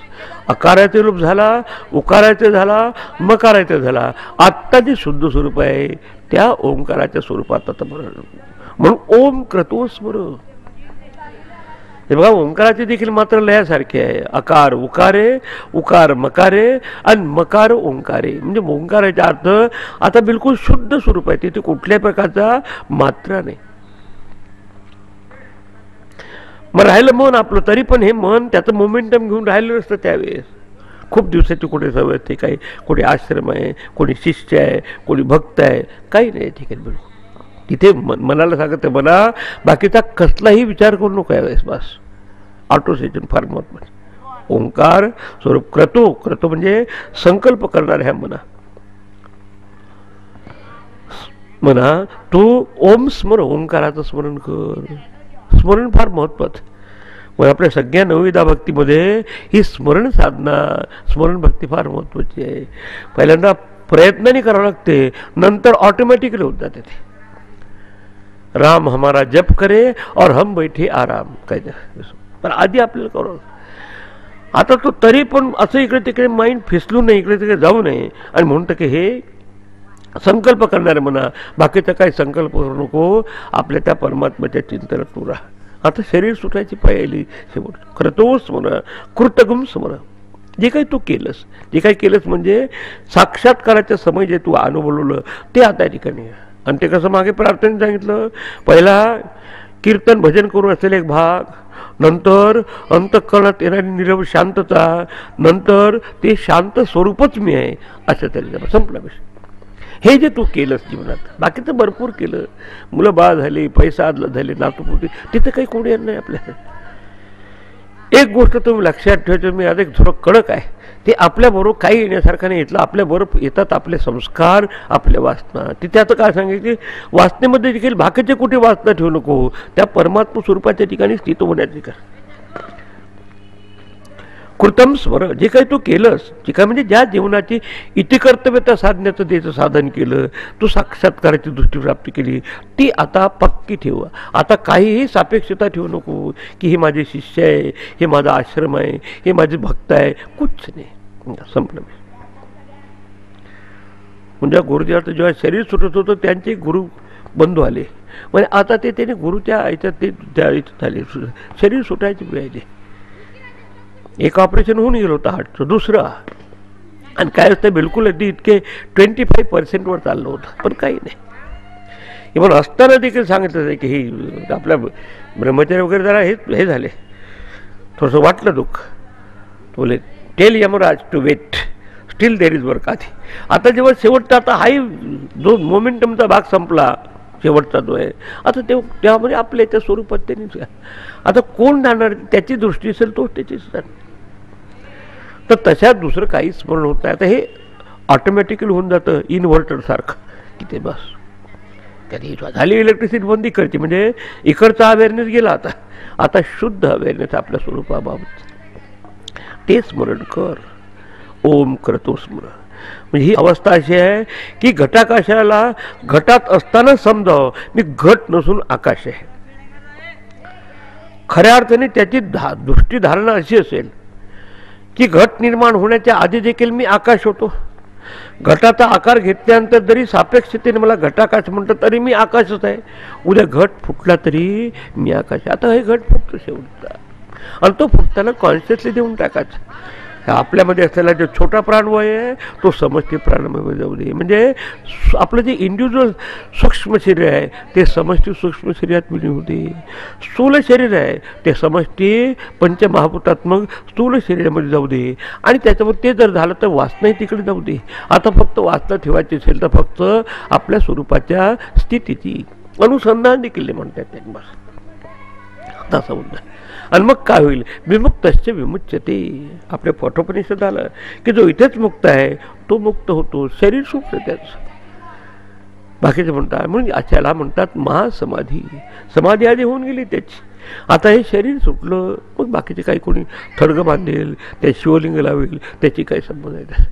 अकारायचा रूप झाला, उकारायचा झाला, मकारायचा झाला. आत्ता जे शुद्ध स्वरूप आहे त्या ओंकाराच्या स्वरूपात आता म्हणून ओम क्रतो स्मर. हे बघा ओंकाराचे देखील मात्र लयासारखे आहे. अकार उकारे, उकार मकारे आणि मकार ओंकारे. म्हणजे ओंकाराचा अर्थ आता बिलकुल शुद्ध स्वरूप आहे. तिथे कुठल्याही प्रकारचा मात्रा नाही. मग राहिलं मन आपलं, तरी पण हे मन त्याचं मोमेंटम घेऊन राहिलं नसतं त्यावेळेस. खूप दिवसाची कुठे सवय ते काही, कुठे आश्रम आहे, कोणी शिष्य आहे, कोणी भक्त आहे, काही नाही ठिकाणी बिलकुल. तिथे मनाला सांगते मला बाकीचा कसलाही विचार करू नको यावेळेस बस. ऑटोसेशन फार महत्वाचं. ओंकार स्वरूप क्रतो. क्रतो म्हणजे संकल्प करणार ह्या म्हणा तू ओम स्मर. ओंकाराचं स्मरण कर. स्मरण फार महत्वाचं. मग आपल्या सगळ्या नवविधा भक्तीमध्ये ही स्मरण साधना, स्मरण भक्ती फार महत्वाची आहे. पहिल्यांदा प्रयत्नाने करावं लागते, नंतर ऑटोमॅटिकली होत जाते ते. राम हमारा जप करे और हम बैठे आराम. काय पण आधी आपल्याला करावं. आता तो तरी पण असं इकडे तिकडे माइंड फिसलू नये, इकडे तिकडे जाऊ नये. आणि म्हणतं की हे संकल्प करणारे म्हणा, बाकीचा काही संकल्प करू नको, आपल्या त्या परमात्म्याच्या चिंतनात तू राहा. आता शरीर सुटायची पाहिली शेवट क्रतोस म्हणा, कृतगम म्हणा, जे काही तू केलंस, जे काही केलंस म्हणजे साक्षात्काराच्या समय जे तू अनुभवलं ते आता या ठिकाणी आहे. आणि ते कसं मागे प्रार्थनेने सांगितलं, पहिला कीर्तन भजन करून असलेले एक भाग, नंतर अंतःकरणात येणारी निरव शांतता, नंतर ते शांत स्वरूपच मी आहे, असं तरी संपला विषय. हे जे तू केलंस जीवनात, बाकीचं भरपूर केलं, मुलं बाळ झाली, पैसा झाले, नातूपुती, तिथं काही कोणी येत नाही आपल्याला. एक गोष्ट तुम्ही लक्षात ठेवायचं, मी आज एक थोडं कडक आहे, ते आपल्याबरोबर काही येण्यासारखं नाही येतलं, आपल्याबरोबर येतात आपले संस्कार, आपल्या वासना. तिथे आता काय सांगायचे, वासनेमध्ये देखील बाकीचे कुठे वासना ठेवू नको, त्या परमात्मा स्वरूपाच्या ठिकाणी स्थित होण्याची का. कृतम स्मर, जे काही तू केलंस, जे काय म्हणजे ज्या जीवनाची इतिकर्तव्यता साधण्याचं त्याचं साधन केलं, तू साक्षात्काराची दृष्टी प्राप्ती केली, ती आता पक्की ठेव. आता काहीही सापेक्षता ठेवू नको की हे माझे शिष्य आहे, हे माझा आश्रम आहे, हे माझे भक्त आहे, कुछ नाही, संपलं. म्हणजे गुरुदेवाचं जेव्हा शरीर सुटत होतं त्यांचे गुरु बंधू आले, म्हणजे आता ते त्याने गुरुच्या याच्यात ते त्या झाले, शरीर सुटायचे वेळेचे. एक ऑपरेशन होऊन गेलं होतं हार्टचं, दुसरं, आणि काय असतं बिलकुल अगदी इतके 25% चाललं होतं, पण काही नाही. इव्हन असताना देखील सांगितलं आहे की हे आपल्या ब्रह्मचारी वगैरे जरा हे झाले, थोडंसं वाटलं दुःख, बोले tell Yamraj to wait, still there is work. आधी आता जेव्हा शेवटचा आता हाही जो मोमेंटमचा भाग संपला, शेवटचा जो आहे आता त्यामध्ये आपल्या त्या स्वरूपात त्यांनी आता कोण जाणार, त्याची दृष्टी असेल तोच त्याची असणार. तर तशात दुसरं काहीच स्मरण होत नाही. आता हे ऑटोमॅटिकली होऊन जातं इन्व्हर्टरसारखं की ते बस कधी झाली इलेक्ट्रिसिटी बंदी करते, म्हणजे इकडचा अवेअरनेस गेला, आता शुद्ध अवेअरनेस आपल्या स्वरूपाबाबत ते स्मरण कर. ओम करतो स्मरण. म्हणजे ही अवस्था अशी आहे की घटाकाशाला घटात असताना समजावं मी घट नसून आकाश आहे. खऱ्या अर्थाने त्याची दृष्टी धारणा अशी असेल की घट निर्माण होण्याच्या आधी देखील मी आकाश होतो. घटाचा आकार घेतल्यानंतर जरी सापेक्षतेने मला घटाकाश म्हणतात तरी मी आकाशच आहे. उद्या घट फुटला तरी मी आकाश. आता हे घट फुटतो शेवटचा, आणि तो फुटताना कॉन्शियसली देऊन टाकायचा. आपल्यामध्ये असलेला जो छोटा प्राणवायू आहे तो समष्टी प्राणवायू जाऊ दे. म्हणजे आपलं जे इंडिव्हिज्युअल सूक्ष्म शरीर आहे ते समष्टी सूक्ष्म शरीरात विलीन होते. स्थूल शरीर आहे ते समष्टी पंचमहाभूतात्मक स्थूल शरीरामध्ये जाऊ दे, आणि त्याच्यामध्ये ते जर झालं तर वासनाही तिकडे जाऊ दे. आता फक्त वासना ठेवायची असेल तर फक्त आपल्या स्वरूपाच्या स्थितीची अनुसंधान देखील म्हणतात त्यांनी बस. आता समजा, आणि मग काय होईल, विमुक्तश्च विमुच्यते. आपल्या पठोपनिषद आलं की जो इथेच मुक्त आहे तो मुक्त होतो, शरीर सुटतं त्याचं. बाकीचे म्हणतात म्हणून अशाला म्हणतात महासमाधी. समाधी आधी होऊन गेली त्याची, आता हे शरीर सुटलं, मग बाकीचे काही कोणी थडगं बांधेल, त्या शिवलिंग लावेल, त्याची काही संबंध आहे.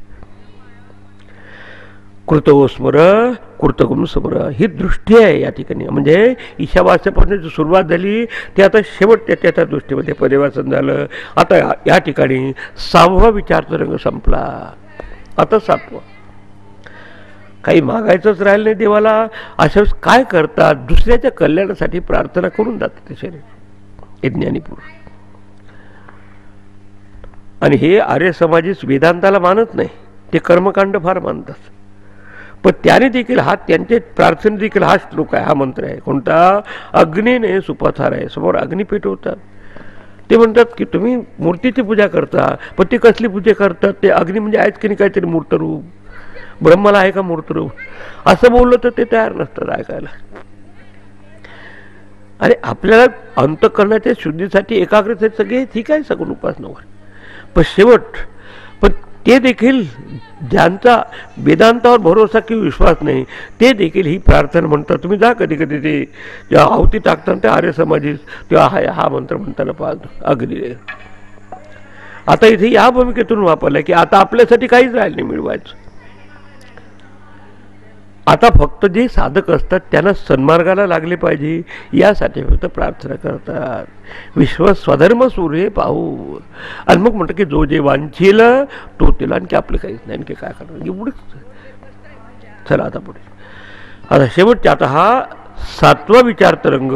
कृतो स्मर कृतगुम स्मर ही दृष्टी आहे या ठिकाणी. म्हणजे ईशावास्यापासून सुरुवात झाली ते आता शेवट त्या दृष्टीमध्ये परिवर्तन झालं. आता या ठिकाणी 6वा विचारचा रंग संपला, आता 7वा. काही मागायचंच राहिलं नाही देवाला. अशा काय करतात, दुसऱ्याच्या कल्याणासाठी प्रार्थना करून जातात ते शरीर ज्ञानी पुरुष. आणि हे आर्य समाजीस वेदांताला मानत नाही, ते कर्मकांड फार मानतात. पण त्याने देखील हा त्यांचे प्रार्थने देखील हा श्लोक आहे, हा मंत्र आहे. कोणता? अग्नीने सुपथार आहे. समोर अग्नी पेटवतात. ते म्हणतात की तुम्ही मूर्तीची पूजा करता, पण ती कसली पूजा करतात, ते अग्नी म्हणजे आहेच की नाही काहीतरी मूर्तरूप, ब्रह्माला आहे का मूर्तरूप, असं बोललं तर ते तयार नसतात ऐकायला. अरे आपल्याला अंतःकरणाच्या शुद्धीसाठी एकाग्रतेत सगळे ठीक आहे सगळं उपासनावर, पण शेवट पण ते देखील ज्यांचा वेदांतावर भरोसा किंवा विश्वास नाही ते देखील ही प्रार्थना म्हणतात. तुम्ही जा कधी कधी ते जेव्हा आहुती टाकताना त्या आर्य समाजीस तेव्हा हा मंत्र म्हणताना पाहतो अग्नी. आता इथे या भूमिकेतून वापरलं की आता आपल्यासाठी काहीच राहिलं नाही मिळवायचं. आता फक्त जे साधक असतात त्यांना सन्मार्गाला लागले पाहिजे यासाठी फक्त प्रार्थना करतात. विश्व स्वधर्म सूर्य पाहू, आणि मग म्हणतात की जो जे वांछेल तो तिला, आणखी आपलं काहीच नाही, आणखी काय करणार, एवढंच चला आता पुढे, आता शेवटचे, आता हा 7वा विचार तरंग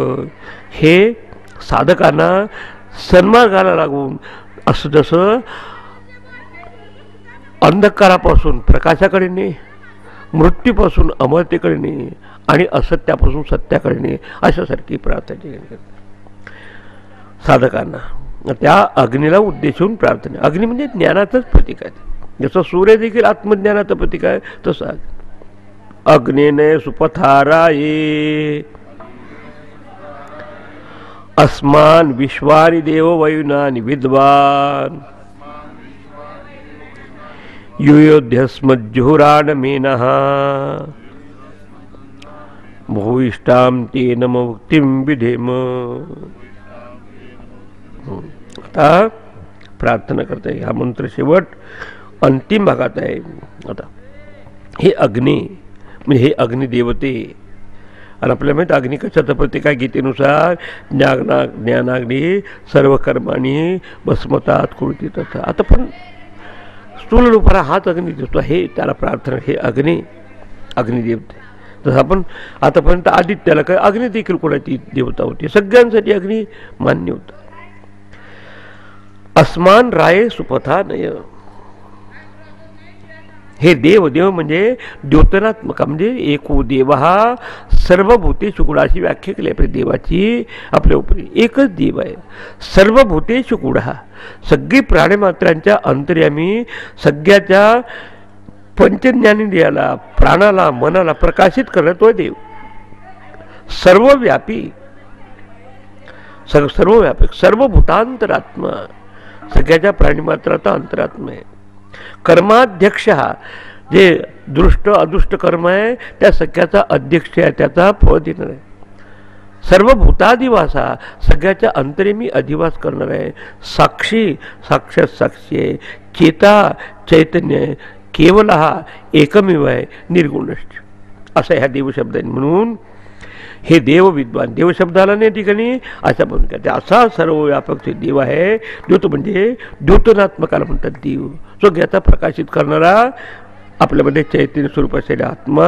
हे साधकांना सन्मार्गाला लागून, असं जसं अंधकारापासून प्रकाशाकडे ने, मृत्यूपासून अमरतेकडे ने आणि असत्यापासून सत्याकडे ने, अशासारखी प्रार्थना साधकांना. त्या अग्नीला उद्देशून प्रार्थना. अग्नी म्हणजे ज्ञानाचंच प्रतीक आहे. जसं सूर्य देखील आत्मज्ञानाचं प्रतीक आहे तसं अग्नेने सुपथाराये अस्मान विश्वानि देव वयुनानि विद्वान युयोध्यस्मज्जुहुराण मेनः भूयिष्ठां तेन मुक्तिं विधेम. आता प्रार्थना करता है. हा मंत्र शेवट अंतिम भागात आहे. आता हे अग्नी म्हणजे हे अग्निदेवते, आणि आपल्याला माहिती अग्नी कशाचं प्रतीक आहे? गीतेनुसार ज्ञानाग्नी सर्व कर्माणी भस्मतात कुळतीत. आता पण स्थूल रूपाला हाच अग्नी दिसतो, हे त्याला प्रार्थना, हे अग्निदेवते. तसं आपण आतापर्यंत आदित्याला काय अग्नी देखील कोणाची देवता होती, सगळ्यांसाठी अग्नी मान्य होता. अस्मान राये सुपथा नय, हे देव म्हणजे द्योतनात्मक, म्हणजे एको देव हा सर्वभूतेषु गुणाची व्याख्या केली आपल्या देवाची. आपल्या उपरी एकच देव आहे, सर्वभूतेषु गुण, सगळी प्राणीमात्रांच्या अंतर्यामी, सगळ्याच्या पंचज्ञानेंद्रियाला, प्राणाला, मनाला प्रकाशित करत तो देव. सर्वव्यापी, सर्वव्यापक, सर्वभूतांतरात्मा, सगळ्याच्या प्राणीमात्राचा अंतरात्मा आहे. कर्माध्यक्ष, जे दृष्ट अदृष्ट कर्म आहे त्या सगळ्याचा अध्यक्ष आहे, त्याचा फळ देणार आहे. सर्वभूतादिवासा, सगळ्याच्या अंतरेमी अधिवास करणार आहे. साक्षी, साक्षात साक्षी आहे. चेता, चैतन्य आहे. केवल हा एकमेव आहे, निर्गुणश्च, असा ह्या देवशब्द आहे. म्हणून हे देव विद्वान, देवशब्दाला नाही ठिकाणी अशा पण करते. असा सर्वव्यापक देव आहे. द्योत म्हणजे द्योतनात्मकाला म्हणतात देव, सगळ्याचा प्रकाशित करणारा, आपल्यामध्ये चैतन्य स्वरूप असलेला आत्मा,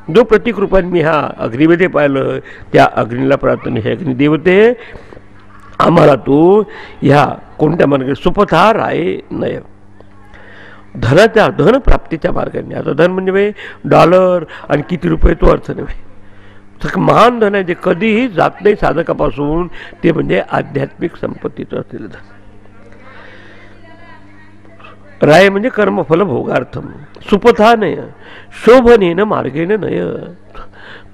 जो प्रतीक रूपाने मी ह्या अग्नीमध्ये पाहिलं, त्या अग्नीला प्रार्थना. हे अग्निदेवते आम्हाला तू ह्या कोणत्या मार्गाने सुपथा राये नय, धनाच्या धनप्राप्तीच्या मार्गाने. आता धन म्हणजे डॉलर आणि किती रुपये तो अर्थ नव्हे, महान धन आहे जे कधीही जात नाही साधकापासून, ते म्हणजे आध्यात्मिक संपत्तीचं असलेलं धन. राय म्हणजे कर्मफल भोगार्थम, सुपथानय शोभनेन मार्गेन नय,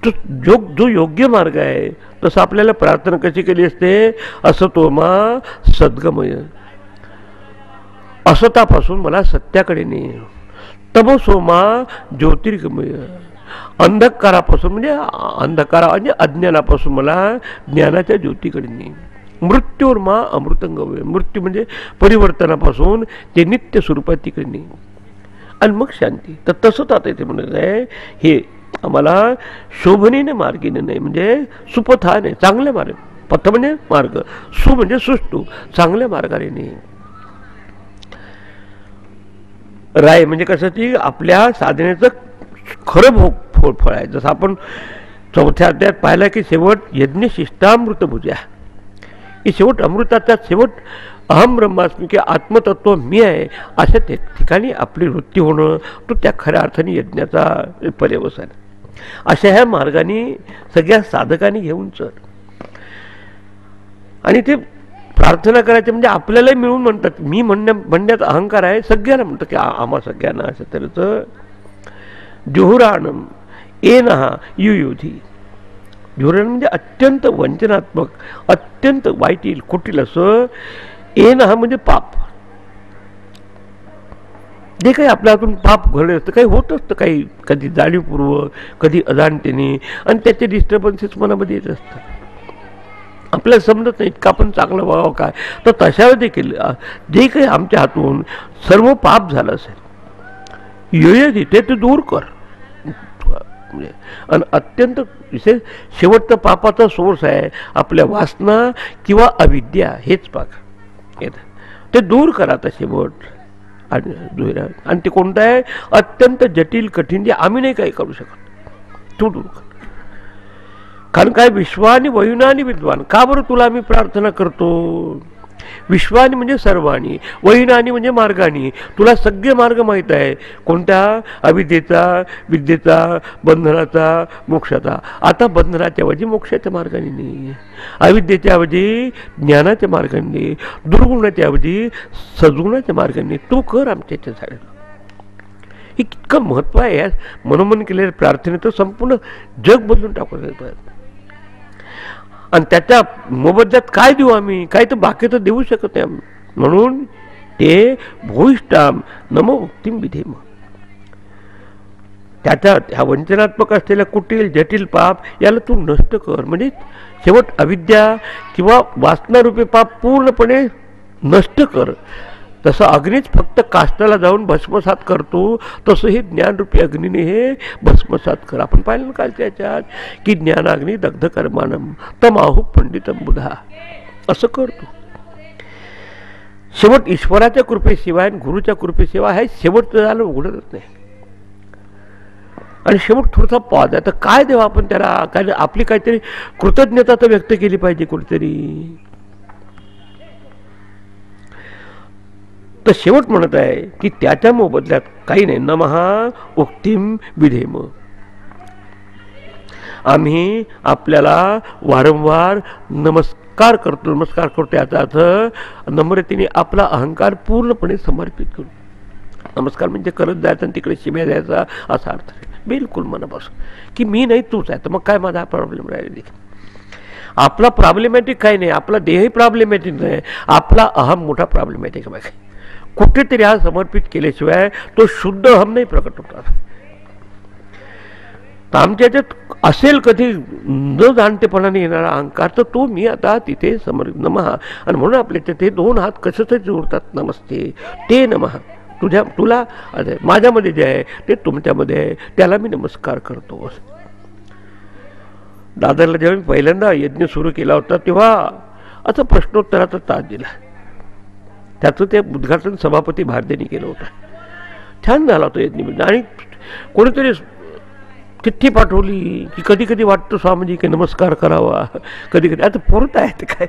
जो योग्य मार्ग आहे तसं आपल्याला प्रार्थना कशी केली असते? असतोमा सद्गमय, असतापासून मला सत्याकडे ने, तमसोमा ज्योतिर्गमय, अंधकारापासून म्हणजे अज्ञानापासून मला ज्ञानाच्या ज्योतीकडे ने, मृत्यूर्मा अमृतंगमय, मृत्यू म्हणजे परिवर्तनापासून ते नित्य स्वरूपात तिकडे ने, आणि मग शांती. तर तसंच आता इथे म्हणत आहे, हे आम्हाला शोभनेने मार्गेने नाही, म्हणजे सुपथाने, चांगल्या मार्ग, पथ म्हणजे मार्ग, सु म्हणजे सुष्टू, चांगल्या मार्गाने नाही. राय म्हणजे कसं, ती आपल्या साधनेचं खरं फळ आहे. जसं आपण 4थ्या अध्यायात पाहिला की शेवट यज्ञ शिष्टामृत भुजा, की शेवट अमृताचा शेवट अहम ब्रह्मास्मी, की आत्मतत्व मी आहे, अशा ठिकाणी आपली वृत्ती होणं, तो त्या खऱ्या अर्थाने यज्ञाचा पर्यवसान. अशा ह्या मार्गाने सगळ्या साधकांनी घेऊन चल, आणि ते प्रार्थना करायचे म्हणजे आपल्याला मिळून म्हणतात. मी म्हणण्यात अहंकार आहे, सगळ्यांना म्हणतात की आम्हा सगळ्यांना, असं तऱ्हेचं. जुहुराणम एनहा युयुधी, जुहुराण म्हणजे अत्यंत वंचनात्मक, अत्यंत वाईट कुटील असं. एनहा म्हणजे पाप, जे काही आपल्या हातून पाप घडलं असतं, काही होत असतं, काही कधी जाणीवपूर्वक, कधी अजाणतेने, आणि त्याचे डिस्टर्बन्सेस मनामध्ये येत असतात. आपल्याला समजत नाही का आपण चांगलं व्हावं काय. तर तशावर देखील जे काही आमच्या हातून सर्व पाप झालं असेल, योयधी ते दूर कर. आणि अत्यंत विशेष शेवटचा पापाचा सोर्स आहे आपल्या वासना किंवा अविद्या, हेच पाप येत, ते दूर करा. आता शेवट आणि ते कोणतं आहे? अत्यंत जटिल कठीण, जे आम्ही नाही काही करू शकत. तू दूर कर. कारण काय? विश्वानी वयुनानी विद्वान. का बरं तुला आम्ही प्रार्थना करतो? विश्वानी म्हणजे सर्वानी, वहिनानी म्हणजे मार्गानी. तुला सगळे मार्ग माहीत आहे. कोणत्या? अविद्येचा, विद्येचा, बंधनाचा, मोक्षाचा. आता बंधनाच्या ऐवजी मोक्षाच्या मार्गाने नाही, अविद्येच्या ऐवजी ज्ञानाच्या मार्गाने नाही, दुर्गुणाच्या ऐवजी सद्गुणाच्या मार्गाने तू कर आमच्या झाडे. हे इतकं महत्त्व आहे या मनोमन केलेल्या प्रार्थनेचं. संपूर्ण जग बदलून टाकू. आणि त्याच्या मोबदल्यात काय देऊ आम्ही? काय तर बाकी तर देऊ शकत नाही. म्हणून ते भूयिष्ठाम नमो मुक्तिम विधेम. त्याच्या ह्या वंचनात्मक असलेल्या कुटील जटिल पाप याला तू नष्ट कर. म्हणजे शेवट अविद्या किंवा वासनारूपी पाप पूर्णपणे नष्ट कर. तसं अग्नीच फक्त काष्टाला जाऊन भस्मसात करतो, तसं हे ज्ञानरूपी अग्नीने हे भस्मसात कर. आपण पाहिलं काल त्याच्यात की ज्ञानाग्नी दग्ध कर्मानम तमाहु पंडितम बुधा. असं करतो. शेवट ईश्वराच्या कृपेशिवाय आणि गुरुच्या कृपेशिवाय हे शेवटचं झालं उघडतच नाही. आणि शेवट थोडासा पॉज आहे. तर काय देऊ आपण त्याला? काय आपली काहीतरी कृतज्ञता तर व्यक्त केली पाहिजे कुठेतरी. तर शेवट म्हणत आहे की त्याच्या मोबदल्यात काही नाही. नमहा उक्तिम विधेम. आम्ही आपल्याला वारंवार नमस्कार करतो. याचा अर्थ नम्रतेने आपला अहंकार पूर्णपणे समर्पित करू. नमस्कार म्हणजे करत जायचं आणि तिकडे शिव्या द्यायचा असा अर्थ नाही. बिलकुल मनापासून की मी नाही तूच आहे. तर मग काय माझा प्रॉब्लेम राहिला? आपला प्रॉब्लेमॅटिक काही नाही. आपला देहही प्रॉब्लेमॅटिक नाही. आपला अहम मोठा प्रॉब्लेमॅटिक आहे. कुठेतरी हा समर्पित केल्याशिवाय तो शुद्ध अहम नाही प्रकट होतात. तर आमच्या याच्यात असेल कधी न जाणतेपणाने येणारा अहंकार, तर तो मी आता तिथे समर्पित नमहा. आणि म्हणून आपल्या तिथे दोन हात कशाचे जोडतात? नमस्ते ते नमहा. तुला माझ्यामध्ये जे आहे ते तुमच्यामध्ये आहे, त्याला मी नमस्कार करतो. दादरला जेव्हा मी पहिल्यांदा यज्ञ सुरू केला होता तेव्हा असं प्रश्नोत्तराचा तास दिला. त्याचं ते उद्घाटन सभापती भारतीने केलं होतं. छान झाला तो यज्ञ. आणि कोणीतरी चिठ्ठी पाठवली की कधी कधी वाटतं स्वामीजी की नमस्कार करावा, कधी कधी आता परत आहे ते काय,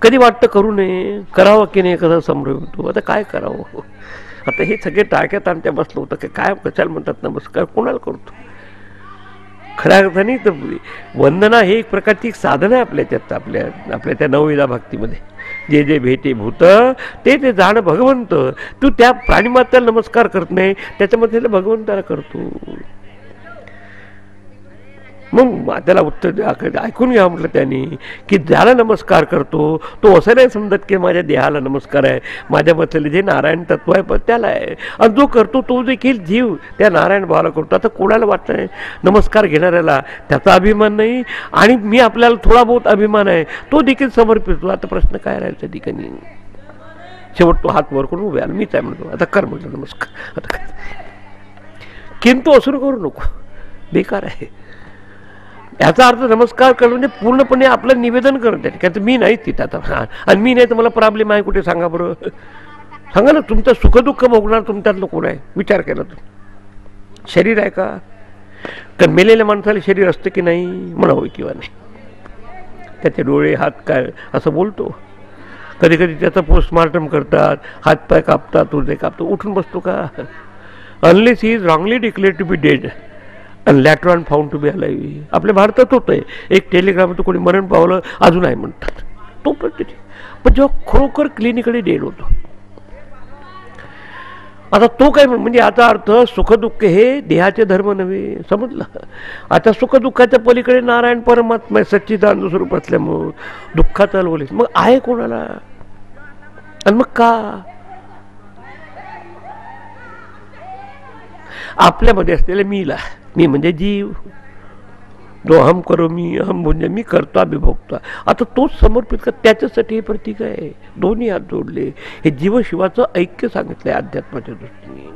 कधी वाटतं करू नये, करावं की नाही, कसं संभ्रम होतो. आता काय करावं? आता हे सगळे टाळक्यात आमच्या बसलं होतं की काय कशाला म्हणतात नमस्कार, कोणाला करतो? खऱ्या अर्थाने तर वंदना हे एक प्रकारची साधना आहे आपल्याच्यात. आपल्या त्या नवविधा भक्तीमध्ये जे जे भेटे भूत ते जाणं भगवंत. तू त्या प्राणीमात्राला नमस्कार करत नाही, त्याच्यामध्ये भगवंताला करतो. मग त्याला उत्तर ऐकून घ्या म्हटलं त्यांनी की ज्याला नमस्कार करतो तो असं नाही समजत की माझ्या देहाला नमस्कार आहे, माझ्यामधले जे नारायण तत्व आहे पण त्याला आहे. आणि जो करतो तो देखील जीव त्या नारायण भावाला करतो. आता कोणाला वाटतं नाही नमस्कार घेणाऱ्याला त्याचा अभिमान नाही, आणि मी आपल्याला थोडा बहुत अभिमान आहे तो देखील समर्पित. आता प्रश्न काय राहील त्या ठिकाणी? शेवट तो हात वर करून उभे आला, मीच आहे म्हणतो, आता कर म्हटलं नमस्कार. आता काय किंतु असं करू नको, बेकार आहे. याचा अर्थ नमस्कार करणं म्हणजे पूर्णपणे आपलं निवेदन करत आहे की मी नाही तिथं आता, आणि मी नाही तर मला प्रॉब्लेम आहे कुठे सांगा बरं, सांगा ना. तुमचं सुखदुःख भोगणार तुमच्यातलं कोण आहे? विचार केला तर शरीर आहे का? कारण मेलेल्या माणसाला शरीर असतं की नाही म्हणावं किंवा नाही. त्याचे डोळे हात काय असं बोलतो. कधी कधी त्याचं पोस्टमॉर्टम करतात, हातपाय कापतात, तुझे कापतो, उठून बसतो का? Unless he is wrongly declared to be dead आणि later on found to be alive. आपल्या भारतात होतं आहे एक टेलिग्राम, तो कोणी मरण पावलं अजून आहे म्हणतात, तो पण जेव्हा खरोखर क्लिनिकली डेड होतो. आता तो काय म्हणजे याचा अर्थ सुखदुःख हे देहाचे धर्म नव्हे, समजलं? आता सुखदुःखाच्या पलीकडे नारायण परमात्मा सच्चिदानंद स्वरूप असल्यामुळं दुःखाचा बोले मग आहे कोणाला? आणि मग का आपल्यामध्ये असलेल्या मीला, मी म्हणजे जीव, जो अहम करो मी, अहम म्हणजे मी करता विभोगता. आता तोच समर्पित कर, त्याच्यासाठी हे प्रतीक आहे. दोन्ही हात जोडले, हे जीवशिवाचं ऐक्य सांगितलंय अध्यात्माच्या दृष्टीने,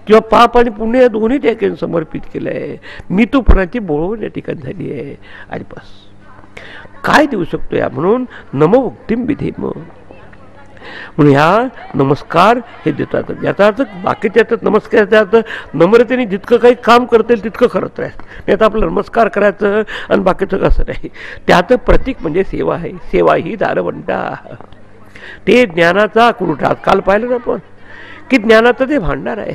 किंवा पाप आणि पुण्य या दोन्ही ठिकाणी समर्पित केलं आहे. मी तो पणाची बोळवण या ठिकाणी झाली आहे. आणि बस काय देऊ शकतो या? म्हणून नमो मुक्तिम विधेम. म्हणून ह्या नमस्कार हे देतात. याचा अर्थ बाकीच्या याच्यात नमस्काराचा अर्थ नम्रतेने जितकं काही काम करता येईल तितकं करत राहायचं, नाही तर आपलं नमस्कार करायचं आणि बाकीचं कसं नाही. त्याचं प्रतीक म्हणजे सेवा आहे. सेवा ही दारवंटा, ते ज्ञानाचा कुरुठा. काल पाहिलं ना आपण की ज्ञानाचं ते भांडार आहे.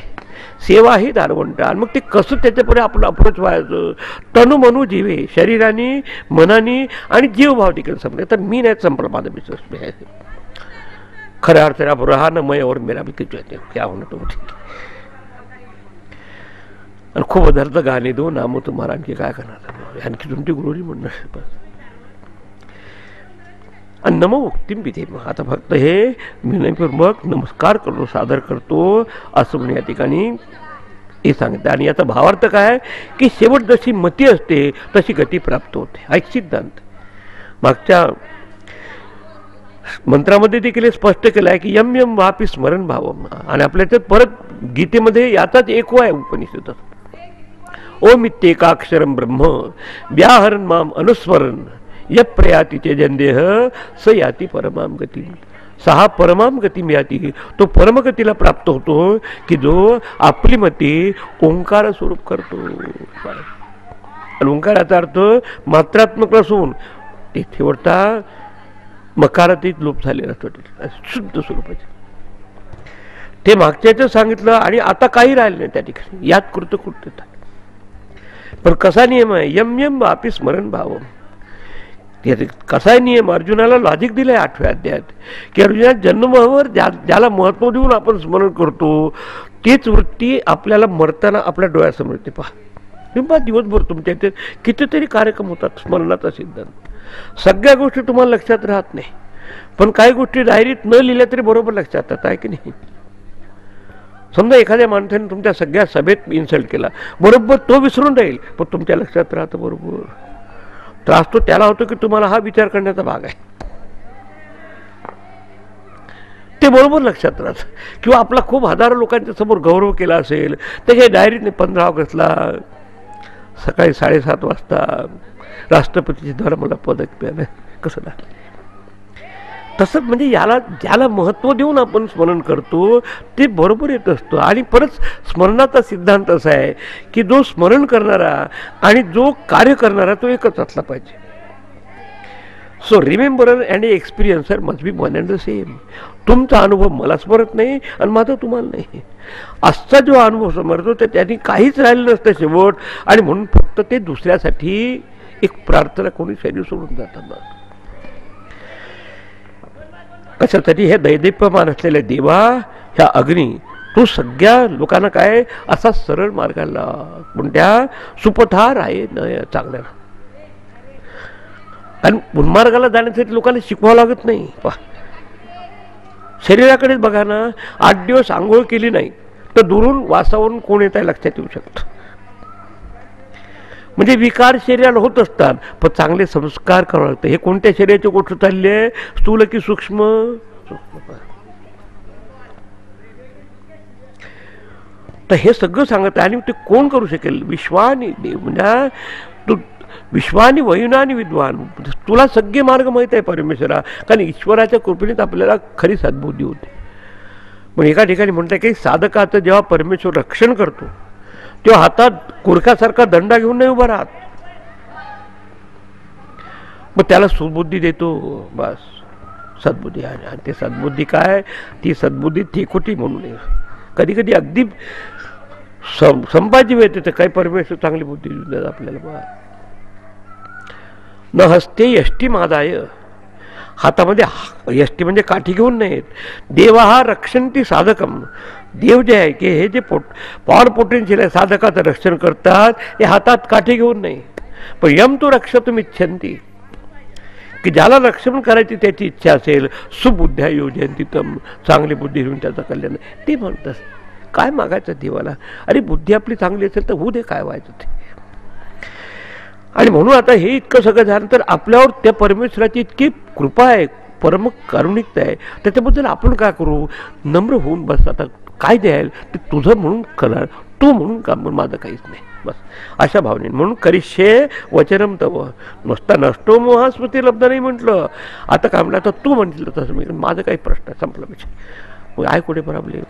सेवा ही दारवंटा. आणि मग ते कसं त्याच्यापुढे आपलं अप्रोच व्हायचं. तनु मनू जीवे, शरीराने मनाने आणि जीवभाव टिकेल समजा. तर मी नाही संपला माझा विश्वास. खऱ्या अर्थाने आप रहा न मैं और मेरा भी कुछ कहते क्या होना तो आणि खूप पदार्थ गाणे दो नामो तुम्हाला. आणखी काय करणार, आणखी तुमची गुरुजी म्हणणार. आणि नमो उक्तीम विधे. मग आता फक्त हे विनयपूर्वक नमस्कार करतो, सादर करतो असं म्हणून या ठिकाणी हे सांगतं. आणि याचा भावार्थ काय की शेवट जशी मती असते तशी गती प्राप्त होते. हा एक सिद्धांत मागच्या मंत्रामध्ये देखील स्पष्ट केलं आहे की यम यम वापी स्मरण भावम. आणि आपल्या याच्यात परत गीतेमध्ये याचाच एको आहे उपनिषद. ओम इत्येकाक्षरम ब्रह्म व्याहरण माम अनुस्मरण य प्रयाती चेजनदेह स याती परमाम गती. सहा परमाम गती मिळाती. तो परमगतीला प्राप्त होतो की जो आपली मती ओंकार स्वरूप करतो. आणि ओंकाराचा अर्थ मात्रात्मक नसून ते शेवटता मकारातीत लोप झालेला असतो, शुद्ध स्वरूपाचे. ते मागच्याचं सांगितलं आणि आता काही राहिलं नाही त्या ठिकाणी. यात कृतकृत्यता. पण कसा नियम आहे, यम यम वापी स्मरण भाव. कसा नियम अर्जुनाला लॉजिक दिलंय 8व्या अध्यायात की अर्जुना जन्मभर ज्याला महत्व देऊन आपण स्मरण करतो तीच वृत्ती आपल्याला मरताना आपल्या डोळ्यासमोर येते. पहा दिवसभर तुमच्या इथे कितीतरी कार्यक्रम होतात स्मरणाचा सिद्धांत. सगळ्या गोष्टी तुम्हाला लक्षात राहत नाही, पण काही गोष्टी डायरीत न लिहिल्या तरी बरोबर लक्षात येतात, आहे की नाही. समजा एखाद्या माणसाने तुमच्या सगळ्या सभेत इन्सल्ट केला, बरोबर तो विसरून राहील, पण तुमच्या लक्षात राहतं बरोबर. त्रास तो त्याला होतो की तुम्हाला हा विचार करण्याचा भाग आहे, ते बरोबर लक्षात राहतं. किंवा आपला खूप हजारो लोकांच्या समोर गौरव केला असेल, त्याच्या डायरीने 15 ऑगस्टला सकाळी 7:30 वाजता राष्ट्रपतीचे द्वारा मला पदक मिळालं, कसं ना. तसं म्हणजे याला ज्याला महत्त्व देऊन आपण स्मरण करतो ते बरोबर येत असतं. आणि परत स्मरणाचा सिद्धांत असा आहे की जो स्मरण करणारा आणि जो कार्य करणारा तो एकच असला पाहिजे. So remember and experiencer must be one and the same. तुमचा अनुभव मला स्मरत नाही आणि माझा तुम्हाला नाही. असा जो अनुभव समजतो तर त्यांनी काहीच राहिलं नसतं शेवट. आणि म्हणून फक्त ते दुसऱ्यासाठी एक प्रार्थना कोणी शरीर सोडून जातात. कशासाठी हे दैदिप्यमान असलेल्या देवा ह्या अग्नी तू सगळ्या लोकांना काय असा सरळ मार्गाला कोणत्या सुपथार आहे न चांगल्या. कारण उन्मार्गाला जाण्यासाठी लोकांना शिकवावं लागत नाही. शरीराकडेच बघा ना, 8 दिवस आंघोळ केली नाही तर दुरून वासावरून कोण येत आहे लक्षात येऊ शकतं. म्हणजे विकार शरीराला होत असतात, पण चांगले संस्कार करावं लागतं. हे कोणत्या शरीराची गोष्ट चालली आहे, स्थूल की सूक्ष्म. तर हे सगळं सांगत आहे. आणि ते कोण करू शकेल, विश्वानी देव. म्हणजे तू विश्वानी वयुनानी विद्वान, तुला सगळे मार्ग माहीत आहे परमेश्वरा. कारण ईश्वराच्या कृपेनेच आपल्याला खरी सद्बुद्धी होते. पण एका ठिकाणी म्हणतात की साधकाचं जेव्हा परमेश्वर रक्षण करतो तेव्हा हातात कुरकासारखा दंडा घेऊन नाही उभा राहत, मग त्याला सुबुद्धी देतो. बस सद्बुद्धी. आणि ते सद्बुद्धी काय, ती सद्बुद्धी थिकुटी म्हणून कधी कधी अगदी संपाजी येते. तर काही परमेश्वर चांगली बुद्धी देऊन देतात आपल्याला. बा न हस्ते यष्टी मादाय. हातामध्ये यष्टी म्हणजे काठी घेऊन नाहीत. देवा हा रक्षंती साधकम. देव जे आहे की हे जे पॉवर पोटेन्शियल आहे साधकाचं रक्षण करतात, हे हातात काठी घेऊन नाही. पण यम तो रक्षतुम इच्छन्ती, की ज्याला रक्षण करायची त्याची इच्छा असेल, सुबुद्ध्या योजयंती तम, चांगली बुद्धी घेऊन त्याचं कल्याण. ते म्हणतात काय मागायचं देवाला, अरे बुद्धी आपली चांगली असेल तर होऊ दे, काय व्हायचं ते. आणि म्हणून आता हे इतकं सगळं झालं तर आपल्यावर त्या परमेश्वराची इतकी कृपा आहे, परम कारुणिकता आहे. त्याच्याबद्दल आपण काय करू, नम्र होऊन बस. आता काय द्याल ते तुझं म्हणून करणार, तू म्हणून काम कर, माझं काहीच नाही, बस अशा भावनेने. म्हणून करिष्ये वचनम तव, नुसता नष्टो मोहा स्मृती लब्ध नाही म्हटलं. आता काय म्हणलं, आता तू म्हटलं तसं मी, माझं काही प्रश्न संपला विषय, मग आहे कुठे प्रॉब्लेम.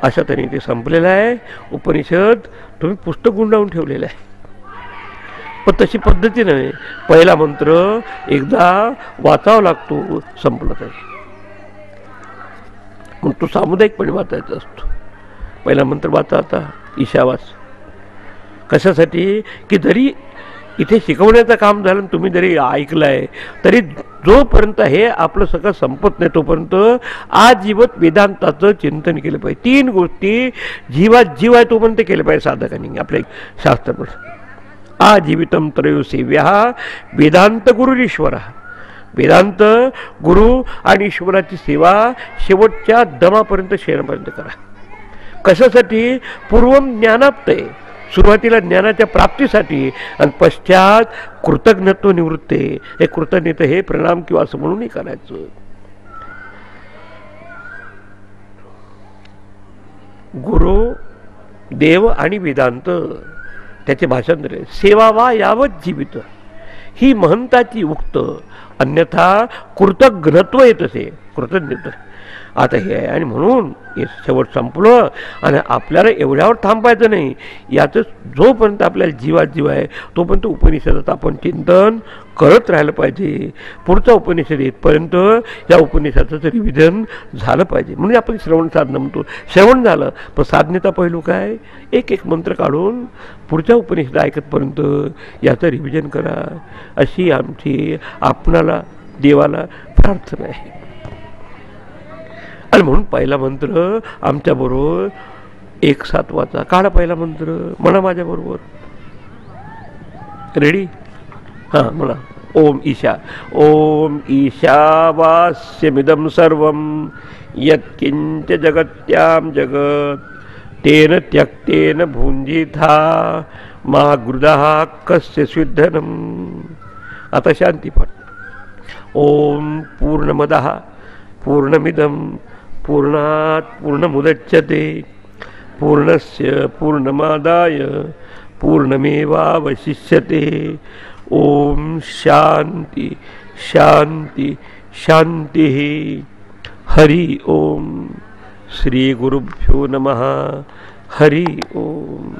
अशा तऱ्हेने ते संपलेलं आहे उपनिषद. तुम्ही पुस्तक गुंडाळून ठेवलेलं आहे, पण तशी पद्धती नव्हे. पहिला मंत्र एकदा वाचावा लागतो, संपला तरी. मग तो सामुदायिकपणे वाचायचा असतो. पहिला मंत्र वाचा, आता ईशावास. कशासाठी की जरी इथे शिकवण्याचं काम झालं, तुम्ही जरी ऐकलं आहे, तरी जोपर्यंत हे आपलं सगळं संपत नाही तोपर्यंत आजीवत वेदांताचं चिंतन केलं पाहिजे. 3 गोष्टी जीवात जीव आहे तोपर्यंत केलं पाहिजे साधकांनी. आपल्या शास्त्र आजीवितम त्रयोसेव्या वेदांत गुरुरीश्वर. वेदांत गुरु आणि ईश्वराची सेवा शेवटच्या दमापर्यंत शेणापर्यंत करा. कशासाठी? पूर्वम ज्ञानाप्तये, सुरुवातीला ज्ञानाच्या प्राप्तीसाठी, आणि पश्चात कृतज्ञत्व निवृत्ते. हे कृतज्ञता हे प्रणाम किंवा असं म्हणूनही करायचं. गुरु, देव आणि वेदांत त्याचे भाषांतर आहे. सेवा वा यावत जीवित ही महंताची उक्त, अन्यथा कृतज्ञत्व येत असे, कृतज्ञता. आता हे आहे, आणि म्हणून हे शेवट संपलं. आणि आपल्याला एवढ्यावर थांबायचं नाही. याचं जोपर्यंत आपल्याला जीवात जीव आहे तोपर्यंत उपनिषदात आपण चिंतन करत राहिलं पाहिजे. पुढचा उपनिषद येतपर्यंत या उपनिषदाचं रिव्हिजन झालं पाहिजे. म्हणजे आपण श्रवण साधना म्हणतो. श्रवण झालं, पण साधनेचा पैलू काय? एक एक मंत्र काढून पुढच्या उपनिषद ऐकतपर्यंत याचं रिव्हिजन करा, अशी आमची आपणाला देवाला प्रार्थना आहे. आणि म्हणून पहिला मंत्र आमच्याबरोबर 1/7 वाचा. काढा पहिला मंत्र, म्हणा माझ्याबरोबर. रेडी? हां, म्हणा. ओम ईशा. ओम ईशावास्यमिदं सर्वं यत्किंच जगत्यां जगत् तेन त्यक्तेन भुञ्जीथा मा गृधः कस्य स्विद्धनम्. आता शांतीपाठ. ओम पूर्णमदः पूर्णमिदं पूर्णात् पूर्णमुदच्यते पूर्णस्य पूर्णमादाय पूर्णमेवावशिष्यते. ओम शांति शांति शांति. हरि ओम. श्री गुरुभ्यो नमः. हरि ओम.